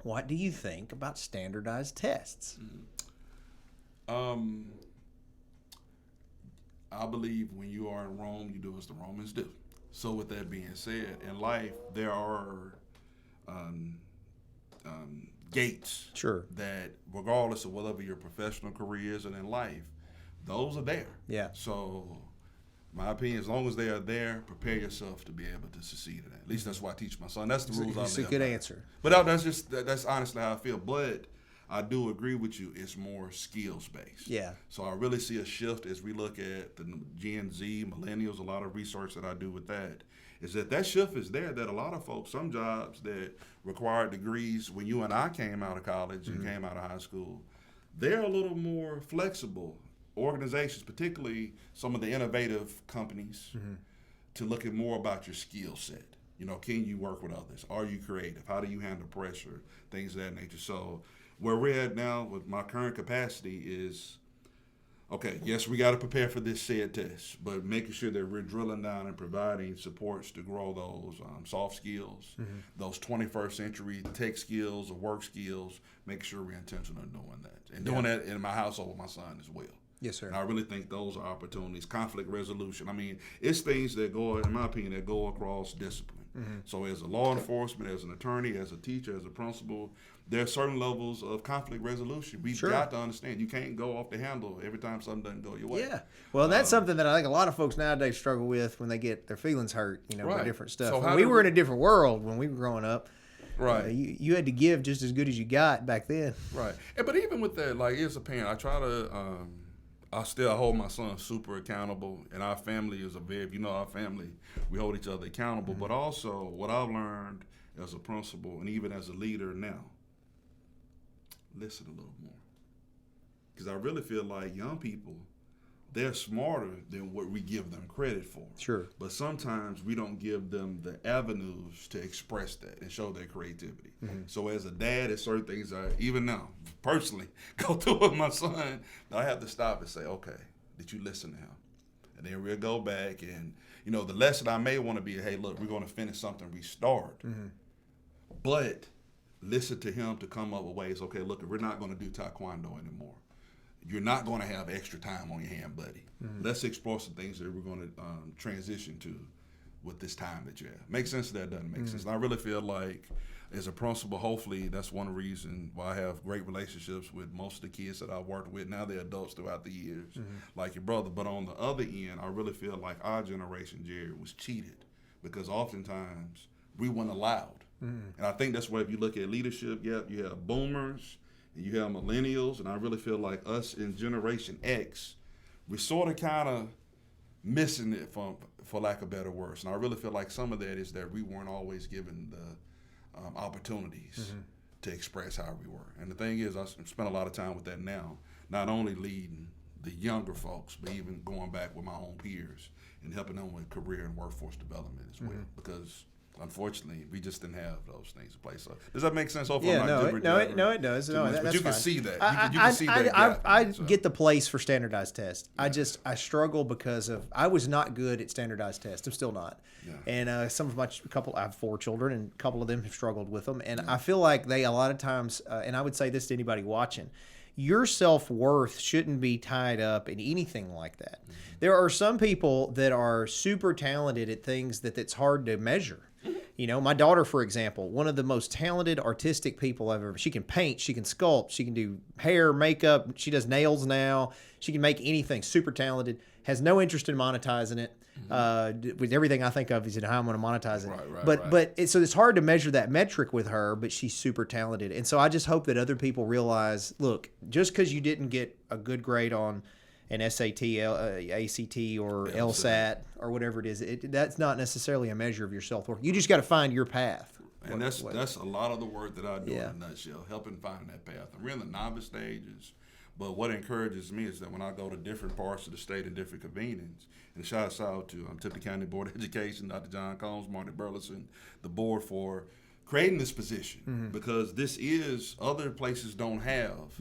What do you think about standardized tests? I believe when you are in Rome, you do as the Romans do. So with that being said, in life, there are gates Sure. that regardless of whatever your professional career is and in life, those are there. Yeah. So my opinion, as long as they are there, prepare yourself to be able to succeed in that. At least that's what I teach my son. That's the rules I live by. It's a good answer. But that's honestly how I feel. But I do agree with you. It's more skills based. Yeah. So I really see a shift as we look at the Gen Z, millennials. A lot of research that I do with that is that shift is there. That a lot of folks, some jobs that require degrees when you and I came out of college and came out of high school, they're a little more flexible. Organizations, particularly some of the innovative companies, to look at more about your skill set. You know, can you work with others? Are you creative? How do you handle pressure? Things of that nature. So where we're at now with my current capacity is, okay, yes, we got to prepare for this said test, but making sure that we're drilling down and providing supports to grow those soft skills, those 21st century tech skills or work skills, make sure we're intentional in doing that. And doing that in my household with my son as well. Yes, sir. And I really think those are opportunities. Conflict resolution. I mean, it's things that go, in my opinion, that go across discipline. So as a law enforcement, as an attorney, as a teacher, as a principal, there are certain levels of conflict resolution. We've got to understand. You can't go off the handle every time something doesn't go your way. Yeah. Well, that's something that I think a lot of folks nowadays struggle with when they get their feelings hurt, by different stuff. So when we were in a different world when we were growing up. Right. You had to give just as good as you got back then. Right. But even with that, like as a parent, I try to I still hold my son super accountable, and our family is our family, we hold each other accountable. But also, what I've learned as a principal and even as a leader now, listen a little more. Because I really feel like young people, they're smarter than what we give them credit for. Sure. But sometimes we don't give them the avenues to express that and show their creativity. So as a dad, there's certain things I, even now, personally, go through with my son, I have to stop and say, okay, did you listen to him? And then we'll go back and, the lesson I may want to be, hey, look, we're going to finish something we start. But listen to him to come up with ways, okay, look, we're not going to do taekwondo anymore. You're not going to have extra time on your hand, buddy. Let's explore some things that we're going to transition to with this time that you have. Makes sense? That doesn't make sense. And I really feel like, as a principal, hopefully that's one reason why I have great relationships with most of the kids that I've worked with. Now they're adults throughout the years, like your brother. But on the other end, I really feel like our generation, Jerry, was cheated because oftentimes we weren't allowed. And I think that's why if you look at leadership, you have boomers, and you have millennials, and I really feel like us in Generation X, we sort of kind of missing it for lack of better words. And I really feel like some of that is that we weren't always given the opportunities to express how we were. And the thing is, I spend a lot of time with that now, not only leading the younger folks, but even going back with my own peers and helping them with career and workforce development as well, because unfortunately, we just didn't have those things in place. So, does that make sense? Hopefully, it does. But you can see that. You can see that. I get the place for standardized tests. Yeah. I struggle because I was not good at standardized tests. I'm still not. Yeah. And I have 4 children, and a couple of them have struggled with them. And I feel like they a lot of times, and I would say this to anybody watching, your self-worth shouldn't be tied up in anything like that. There are some people that are super talented at things that's hard to measure. My daughter, for example, one of the most talented artistic people I've ever. She can paint, she can sculpt, she can do hair, makeup, she does nails now. She can make anything. Super talented. Has no interest in monetizing it. With everything I think of is how I'm going to monetize it. So it's hard to measure that metric with her, but she's super talented. And so I just hope that other people realize, look, just because you didn't get a good grade on an SAT, ACT, or LSAT, or whatever it is, that's not necessarily a measure of your self-worth. You just got to find your path. And that's a lot of the work that I do in a nutshell, helping find that path. I'm in the novice stages, but what encourages me is that when I go to different parts of the state and different convenings, and shout out to Tipton County Board of Education, Dr. John Combs, Marty Burleson, the board for creating this position, because this is, other places don't have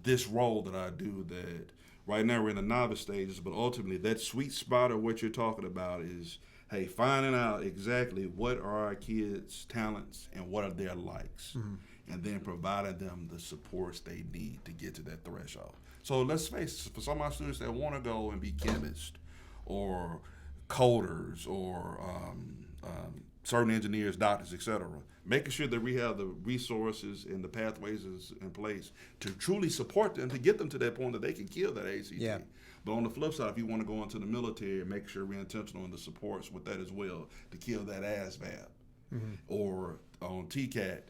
this role that I do, that right now we're in the novice stages, but ultimately that sweet spot of what you're talking about is, hey, finding out exactly what are our kids' talents and what are their likes, and then providing them the supports they need to get to that threshold. So let's face it, for some of our students that want to go and be chemists or coders or certain engineers, doctors, etc., making sure that we have the resources and the pathways in place to truly support them, to get them to that point that they can kill that ACT. Yeah. But on the flip side, if you want to go into the military, make sure we're intentional in the supports with that as well, to kill that ASVAB. Or on TCAT,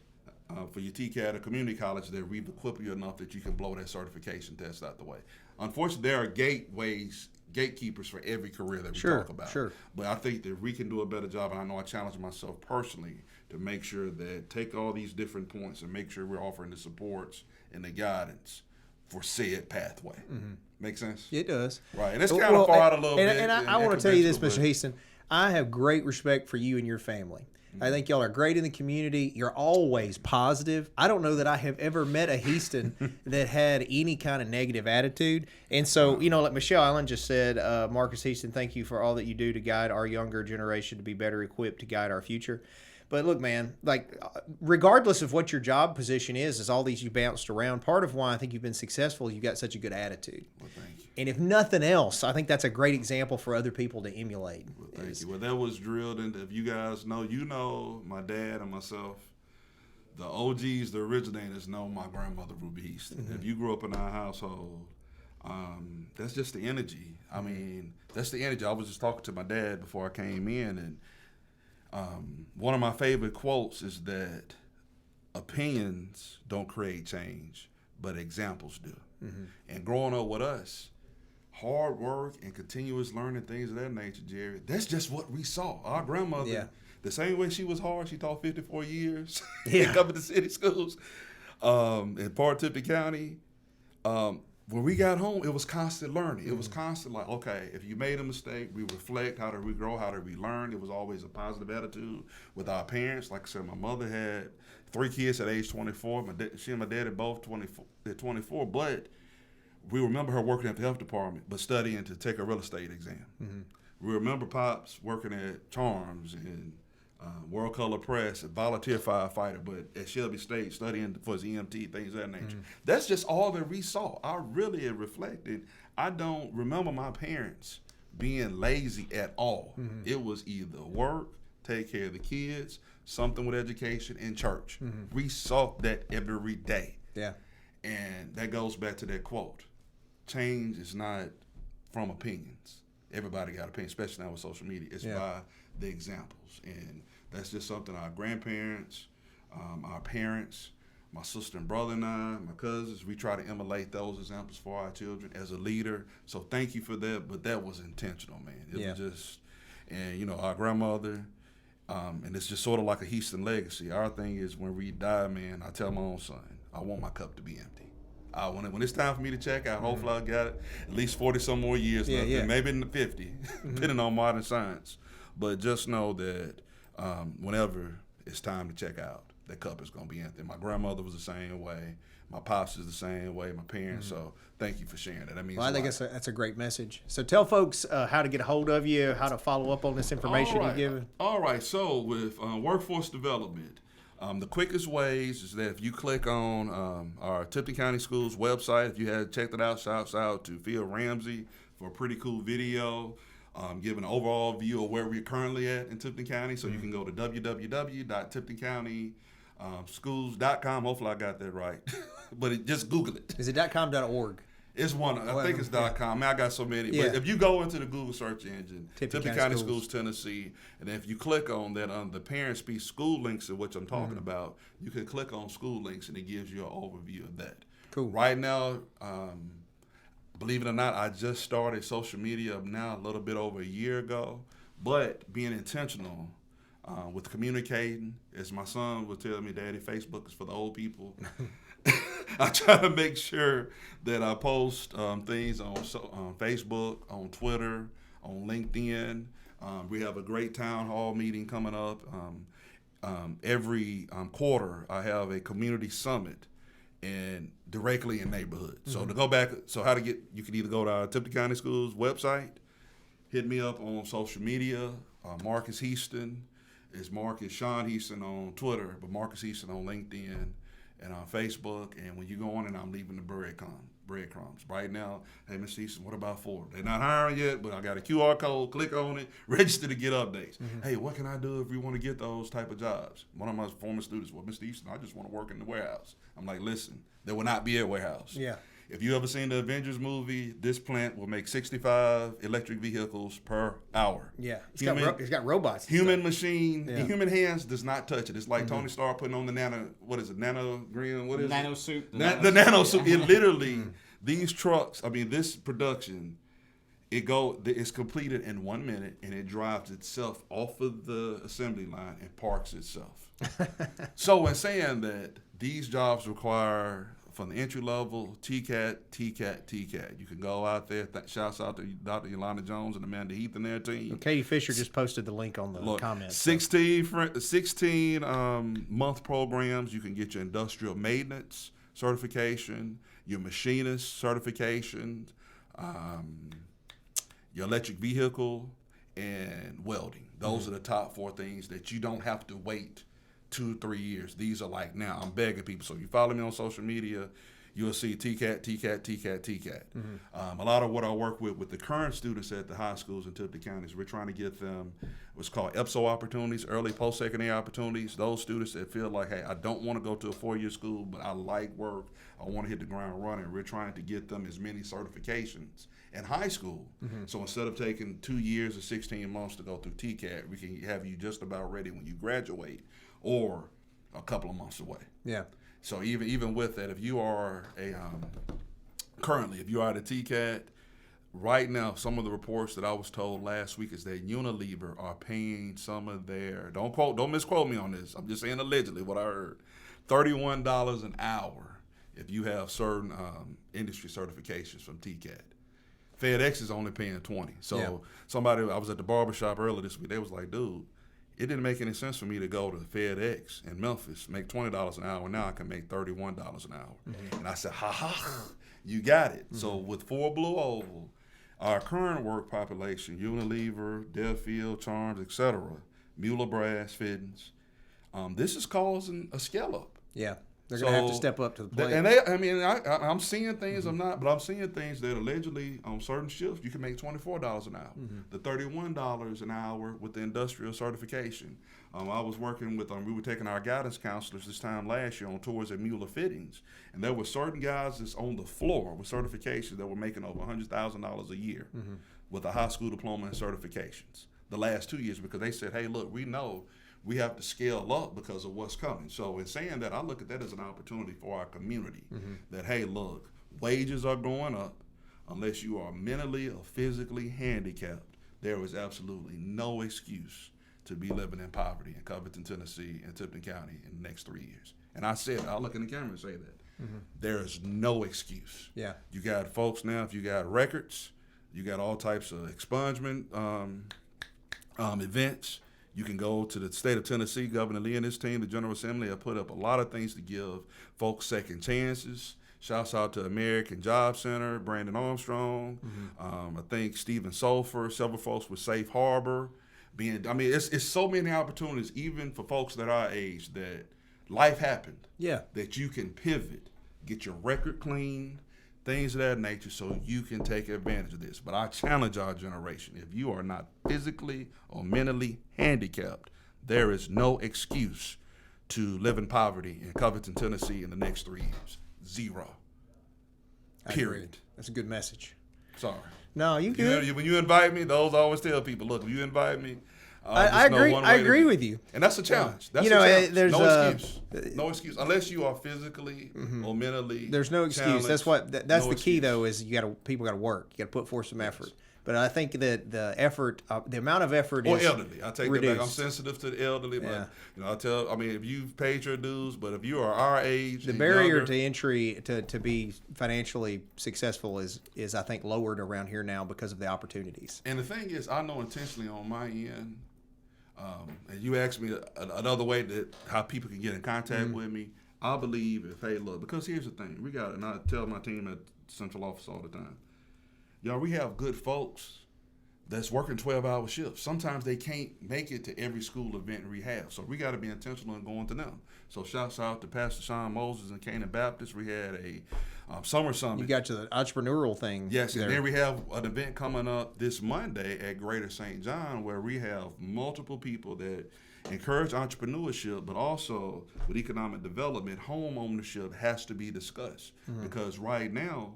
for your TCAT or community college, they re-equip you enough that you can blow that certification test out the way. Unfortunately, there are gatekeepers for every career that we talk about. Sure. But I think that we can do a better job, and I know I challenge myself personally to make sure that take all these different points and make sure we're offering the supports and the guidance for said pathway. Make sense? It does. Right. And it's kind of far out a little bit. And I want to tell you this, Mr. but- Heaston. I have great respect for you and your family. I think y'all are great in the community. You're always positive. I don't know that I have ever met a Heaston that had any kind of negative attitude. And so, you know, like Michelle Allen just said, Marcus Heaston, thank you for all that you do to guide our younger generation to be better equipped to guide our future. But look, man, like regardless of what your job position is all these you bounced around, part of why I think you've been successful, you've got such a good attitude. Well, thank you. And if nothing else, I think that's a great example for other people to emulate. Well, thank you. Well, that was drilled into, if you guys know, you know, my dad and myself, the OGs, the originators know my grandmother, Ruby Heaston. If you grew up in our household, that's just the energy. I mean, that's the energy. I was just talking to my dad before I came in, and one of my favorite quotes is that opinions don't create change, but examples do. And growing up with us, hard work and continuous learning, things of that nature, Jerry, that's just what we saw. Our grandmother, the same way she was hard, she taught 54 years in coming to city schools in Tipton County. When we got home, it was constant learning. It was constant like, okay, if you made a mistake, we reflect, how did we grow, how did we learn? It was always a positive attitude with our parents. Like I said, my mother had 3 kids at age 24. She and my dad are both 24, but we remember her working at the health department, but studying to take a real estate exam. We remember Pops working at Charms and World Color Press, a volunteer firefighter, but at Shelby State studying for his EMT, things of that nature. That's just all that we saw. I really reflected. I don't remember my parents being lazy at all. It was either work, take care of the kids, something with education, and church. We saw that every day. Yeah. And that goes back to that quote. Change is not from opinions. Everybody got opinions, especially now with social media. It's by the examples. And that's just something our grandparents, our parents, my sister and brother and I, my cousins, we try to emulate those examples for our children as a leader. So thank you for that, but that was intentional, man. It was just, and you know, our grandmother, and it's just sort of like a Heaston legacy. Our thing is when we die, man, I tell my own son, I want my cup to be empty. When it's time for me to check out, hopefully I got it at least 40 some more years left, maybe in the 50, depending on modern science. But just know that whenever it's time to check out, that cup is going to be empty. My grandmother was the same way. My pops is the same way. My parents. So thank you for sharing that. That means I think that's a great message. So tell folks how to get a hold of you, how to follow up on this information you've given. All right. So with workforce development, the quickest ways is that if you click on our Tipton County Schools website, if you had checked it out, shouts out to Phil Ramsey for a pretty cool video, giving an overall view of where we're currently at in Tipton County. So you can go to www.tiptoncountyschools.com. Hopefully I got that right. But just Google it. Is it .com.org? It's one. I think it's .com. Man, I got so many. But if you go into the Google search engine, Tipton County Schools, Tennessee, and then if you click on that the Parent Speak school links, of which I'm talking about, you can click on school links, and it gives you an overview of that. Cool. Right now, believe it or not, I just started social media now a little bit over a year ago, but being intentional with communicating, as my son would tell me, Daddy, Facebook is for the old people. I try to make sure that I post things on Facebook, on Twitter, on LinkedIn. We have a great town hall meeting coming up. Every quarter, I have a community summit and directly in neighborhoods. So to go back, how to get, you can either go to our Tipton County Schools website, hit me up on social media. Marcus Heaston is Marcus Sean Heaston on Twitter, but Marcus Heaston on LinkedIn and on Facebook. And when you go on, and I'm leaving the breadcrumbs. Right now, hey, Mr. Heaston, what about Ford? They're not hiring yet, but I got a QR code. Click on it, register to get updates. Hey, what can I do if you want to get those type of jobs? One of my former students, well, Mr. Heaston, I just want to work in the warehouse. I'm like, listen, there will not be a warehouse. Yeah. If you ever seen the Avengers movie, this plant will make 65 electric vehicles per hour. Yeah. It's got robots. Human machine, human hands does not touch it. It's like Tony Stark putting on the nano green, what is nano it? suit. The nano suit. It literally, these trucks, this production, it's completed in 1 minute, and it drives itself off of the assembly line and parks itself. So in saying that, these jobs require, from the entry level, TCAT. You can go out there. Shouts out to Dr. Yolanda Jones and Amanda Heath and their team. Katie Fisher just posted the link on the comments. 16 month programs. You can get your industrial maintenance certification, your machinist certification, your electric vehicle, and welding. Those are the top 4 things that you don't have to wait 2-3 years. These are like, now I'm begging people. So if you follow me on social media, you'll see TCAT. A lot of what I work with the current students at the high schools in Tipton County is we're trying to get them what's called EPSO opportunities, early post-secondary opportunities. Those students that feel like, hey, I don't want to go to a 4-year school, but I like work. I want to hit the ground running. We're trying to get them as many certifications in high school. So instead of taking 2 years or 16 months to go through TCAT, we can have you just about ready when you graduate, or a couple of months away. Yeah. So even with that, if you are currently, if you are at a TCAT, right now, some of the reports that I was told last week is that Unilever are paying some of their, don't misquote me on this, I'm just saying allegedly what I heard, $31 an hour if you have certain industry certifications from TCAT. FedEx is only paying $20. So I was at the barbershop earlier this week, they was like, dude, it didn't make any sense for me to go to FedEx in Memphis, make $20 an hour. Now I can make $31 an hour. And I said, you got it. So with 4 Blue Oval, our current work population, Unilever, Duffield, Charms, etc., Mueller Brass Fittings, this is causing a scale up. Yeah. They're going to have to step up to the plate. And I'm seeing things, I'm seeing things that allegedly on certain shifts, you can make $24 an hour. The $31 an hour with the industrial certification. I was working with, we were taking our guidance counselors this time last year on tours at Mueller Fittings, and there were certain guys that's on the floor with certifications that were making over $100,000 a year with a high school diploma and certifications the last 2 years, because they said, hey, look, we know we have to scale up because of what's coming. So in saying that, I look at that as an opportunity for our community that, hey, look, wages are going up. Unless you are mentally or physically handicapped, there is absolutely no excuse to be living in poverty in Covington, Tennessee, and Tipton County in the next 3 years. And I said, I'll look in the camera and say that. There is no excuse. Yeah. You got folks now, if you got records, you got all types of expungement events. You can go to the state of Tennessee. Governor Lee and his team, the General Assembly, have put up a lot of things to give folks second chances. Shouts out to American Job Center, Brandon Armstrong. I think Stephen Sulfur, several folks with Safe Harbor. It's so many opportunities, even for folks that our age, that life happened. Yeah. That you can pivot, get your record clean, things of that nature, so you can take advantage of this. But I challenge our generation, if you are not physically or mentally handicapped, there is no excuse to live in poverty in Covington, Tennessee in the next 3 years. Zero. Period. That's a good message. Sorry. No, you good. When you invite me, those I always tell people, look, if you invite me, I agree. I agree with you. And that's a challenge. That's a challenge. There's no excuse. No excuse unless you are phically or mentally. There's no excuse. That's what. That's the key, though. Is people got to work. You got to put forth some effort. But I think that the effort, the amount of effort is elderly. I take that back. I'm sensitive to the elderly. But, if you've paid your dues, but if you are our age, the barrier to entry to be financially successful is I think lowered around here now because of the opportunities. And the thing is, I know intentionally on my end. And you asked me another way that how people can get in contact with me. I believe if, hey, look, because here's the thing. We got, and I tell my team at central office all the time, y'all, we have good folks that's working 12-hour shifts. Sometimes they can't make it to every school event we have. So we got to be intentional in going to them. So shouts out to Pastor Sean Moses and Canaan Baptist. We had a summer summit. You got to the entrepreneurial thing. Yes, there. and then we have an event coming up this Monday at Greater St. John where we have multiple people that encourage entrepreneurship, but also with economic development, home ownership has to be discussed. Because right now,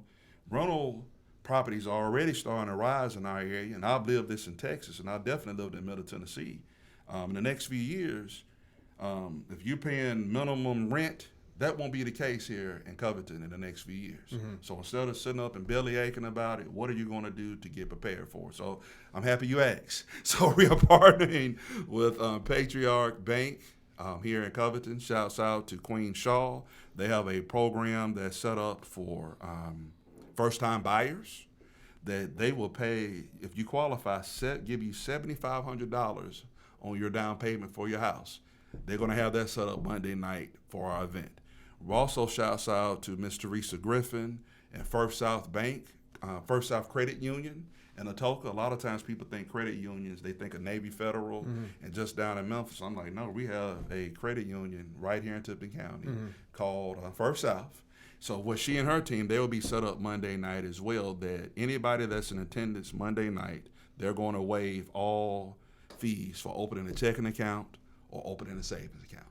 rental properties are already starting to rise in our area, and I've lived this in Texas, and I definitely lived in Middle Tennessee. In the next few years, if you're paying minimum rent, that won't be the case here in Covington in the next few years. So instead of sitting up and belly aching about it, what are you going to do to get prepared for it? So I'm happy you asked. So we are partnering with Patriarch Bank here in Covington. Shouts out to Queen Shaw. They have a program that's set up for first-time buyers that they will pay, if you qualify, give you $7,500 on your down payment for your house. They're going to have that set up Monday night for our event. We also shouts out to Miss Teresa Griffin and First South Bank, First South Credit Union in Atoka. A lot of times people think credit unions, they think of Navy Federal and just down in Memphis. I'm like, no, we have a credit union right here in Tipton County called First South. So what she and her team, they will be set up Monday night as well, that anybody that's in attendance Monday night, they're going to waive all fees for opening a checking account or opening a savings account.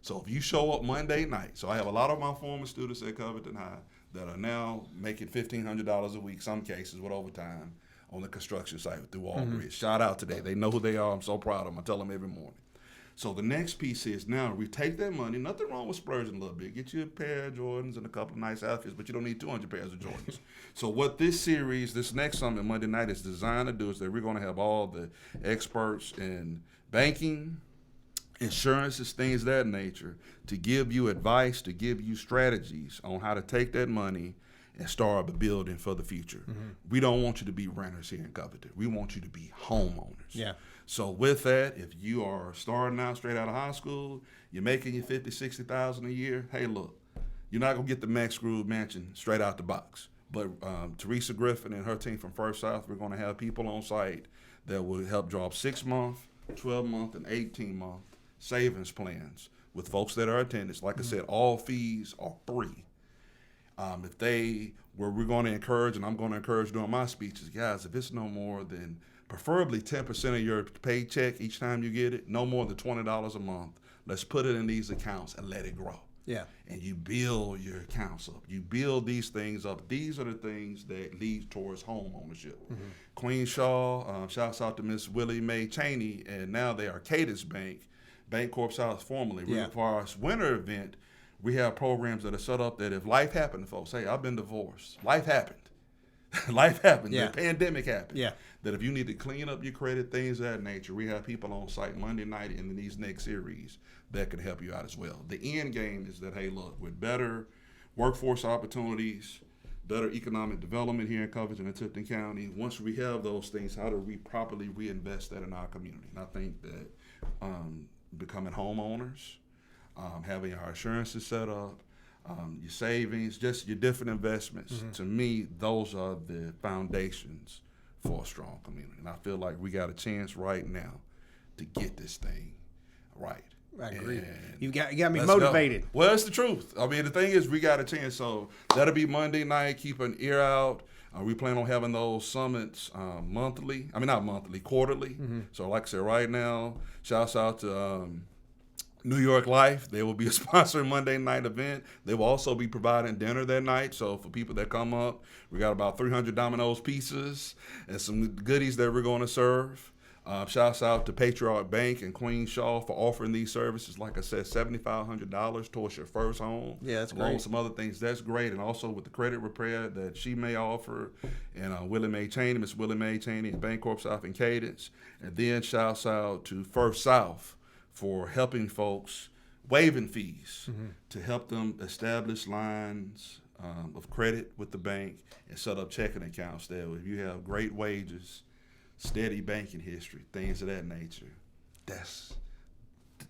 So if you show up Monday night, so I have a lot of my former students at Covington High that are now making $1,500 a week, some cases with overtime, on the construction site through Albridge. Shout out today. They know who they are. I'm so proud of them. I tell them every morning. So the next piece is now we take that money, nothing wrong with splurging a little bit. Get you a pair of Jordans and a couple of nice outfits, but you don't need 200 pairs of Jordans. So what this series, this next summit Monday night is designed to do is that we're going to have all the experts in banking, insurances, things of that nature, to give you advice, to give you strategies on how to take that money and start a building for the future. We don't want you to be renters here in Covington. We want you to be homeowners. Yeah. So with that, if you are starting out straight out of high school, you're making your $50,000, $60,000 a year, hey, look, you're not going to get the Max Groove mansion straight out the box. But Teresa Griffin and her team from First South, we're going to have people on site that will help draw up 6-month, 12-month, and 18-month savings plans with folks that are attendants. Like I said, all fees are free. We're going to encourage, and I'm going to encourage during my speeches, guys, if it's no more than preferably 10% of your paycheck each time you get it, no more than $20 a month, let's put it in these accounts and let it grow. Yeah. And you build your accounts up. You build these things up. These are the things that lead towards home ownership. Queen Shaw, shouts out to Miss Willie Mae Cheney, and now they are Cadence Bank, Bancorp South formerly. Yeah. For our winter event, we have programs that are set up that if life happened to folks, hey, I've been divorced. Life happened. Life happened. Yeah. The pandemic happened. Yeah. That if you need to clean up your credit, things of that nature, we have people on site Monday night in these next series that can help you out as well. The end game is that, hey, look, with better workforce opportunities, better economic development here in Covington and Tipton County, once we have those things, how do we properly reinvest that in our community? And I think that becoming homeowners, having our insurances set up, your savings, just your different investments. To me, those are the foundations for a strong community. And I feel like we got a chance right now to get this thing right. I agree. And You got me let's motivated. go. Well, it's the truth. I mean, the thing is, we got a chance. So that'll be Monday night. Keep an ear out. We plan on having those summits monthly. I mean, not monthly, quarterly. So like I said, right now, shouts out to New York Life. They will be a sponsoring Monday night event. They will also be providing dinner that night. So for people that come up, we got about 300 Domino's pizzas and some goodies that we're going to serve. Shouts out to Patriarch Bank and Queen Shaw for offering these services. Like I said, $7,500 towards your first home. Yeah, that's along great. with some other things. That's great. And also with the credit repair that she may offer. And Willie Mae Cheney, Miss Willie Mae Cheney and Bancorp South and Cadence. And then shouts out to First South for helping folks waiving fees to help them establish lines of credit with the bank and set up checking accounts there. If you have great wages, steady banking history, things of that nature,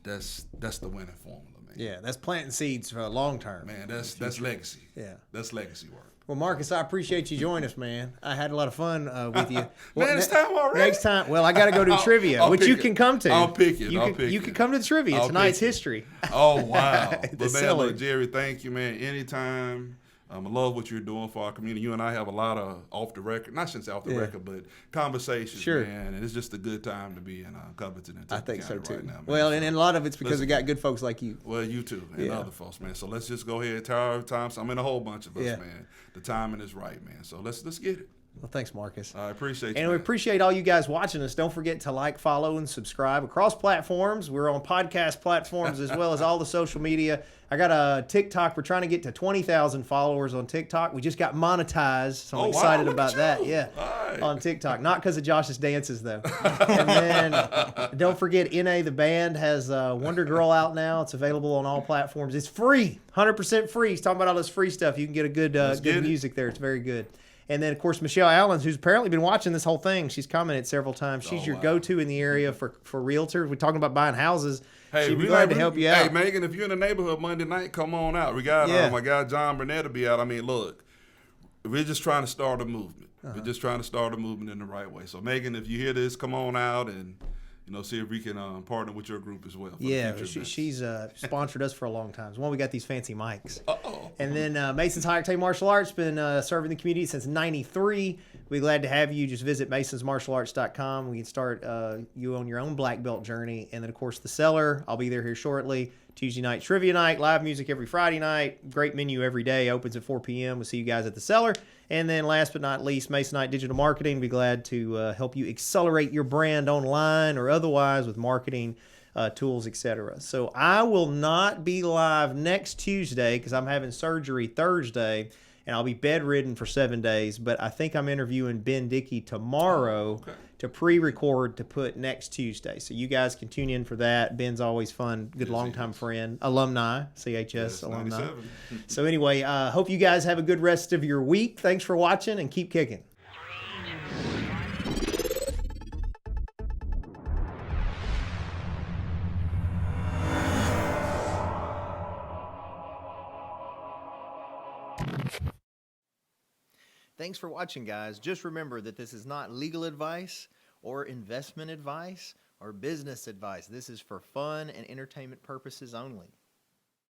that's the winning formula, man. Yeah, that's planting seeds for a long term. Man, that's legacy. Yeah. That's legacy work. Well, Marcus, I appreciate you joining us, man. I had a lot of fun with you. Man, it's time already. Next time, well, I got to go do trivia, I'll which pick you it. can come to. I'll pick it. You can come to the trivia. I'll Tonight's pick it. history. Oh, wow. But man, selling. look, Jerry, thank you, man. Anytime. I love what you're doing for our community. You and I have a lot of off the record, not since off the record, but conversations, man. And it's just a good time to be in Covington and I think so County too. right now, man. Well, and a lot of it's because we got good folks like you. Well, you too, and other folks, man. So let's just go ahead and tell our time. I mean, a whole bunch of us, man. The timing is right, man. So let's get it. Well, thanks, Marcus. I appreciate you. And we appreciate all you guys watching us. Don't forget to like, follow, and subscribe across platforms. We're on podcast platforms as well as all the social media. I got a TikTok. We're trying to get to 20,000 followers on TikTok. We just got monetized, so I'm excited about that. Yeah, on TikTok. Not because of Josh's dances, though. And then don't forget, NA the band has Wonder Girl out now. It's available on all platforms. It's free, 100% free. He's talking about all this free stuff. You can get a good music there. It's very good. And then, of course, Michelle Allens, who's apparently been watching this whole thing. She's commented several times. She's your go-to in the area for realtors. We're talking about buying houses. Hey, she'd be glad to help you out. Hey, Megan, if you're in the neighborhood Monday night, come on out. We got my guy John Burnett to be out. I mean, look, we're just trying to start a movement. We're just trying to start a movement in the right way. So, Megan, if you hear this, come on out and see if we can partner with your group as well. Yeah, she's sponsored us for a long time. It's one we got these fancy mics. Uh-oh. And then Mason's High Octane Martial Arts been serving the community since '93. We're glad to have you. Just visit masonsmartialarts.com. We can start you on your own black belt journey. And then, of course, the Cellar. I'll be there here shortly. Tuesday night trivia night, live music every Friday night. Great menu every day. Opens at 4 p.m. We'll see you guys at the Cellar. And then last but not least, Masonite Digital Marketing. Be glad to help you accelerate your brand online or otherwise with marketing tools, etc. So I will not be live next Tuesday because I'm having surgery Thursday, and I'll be bedridden for 7 days. But I think I'm interviewing Ben Dickey tomorrow to pre-record to put next Tuesday. So you guys can tune in for that. Ben's always fun, good longtime friend, alumni, CHS alumni. 97. So anyway, hope you guys have a good rest of your week. Thanks for watching, and keep kicking. Thanks for watching, guys. Just remember that this is not legal advice or investment advice or business advice. This is for fun and entertainment purposes only.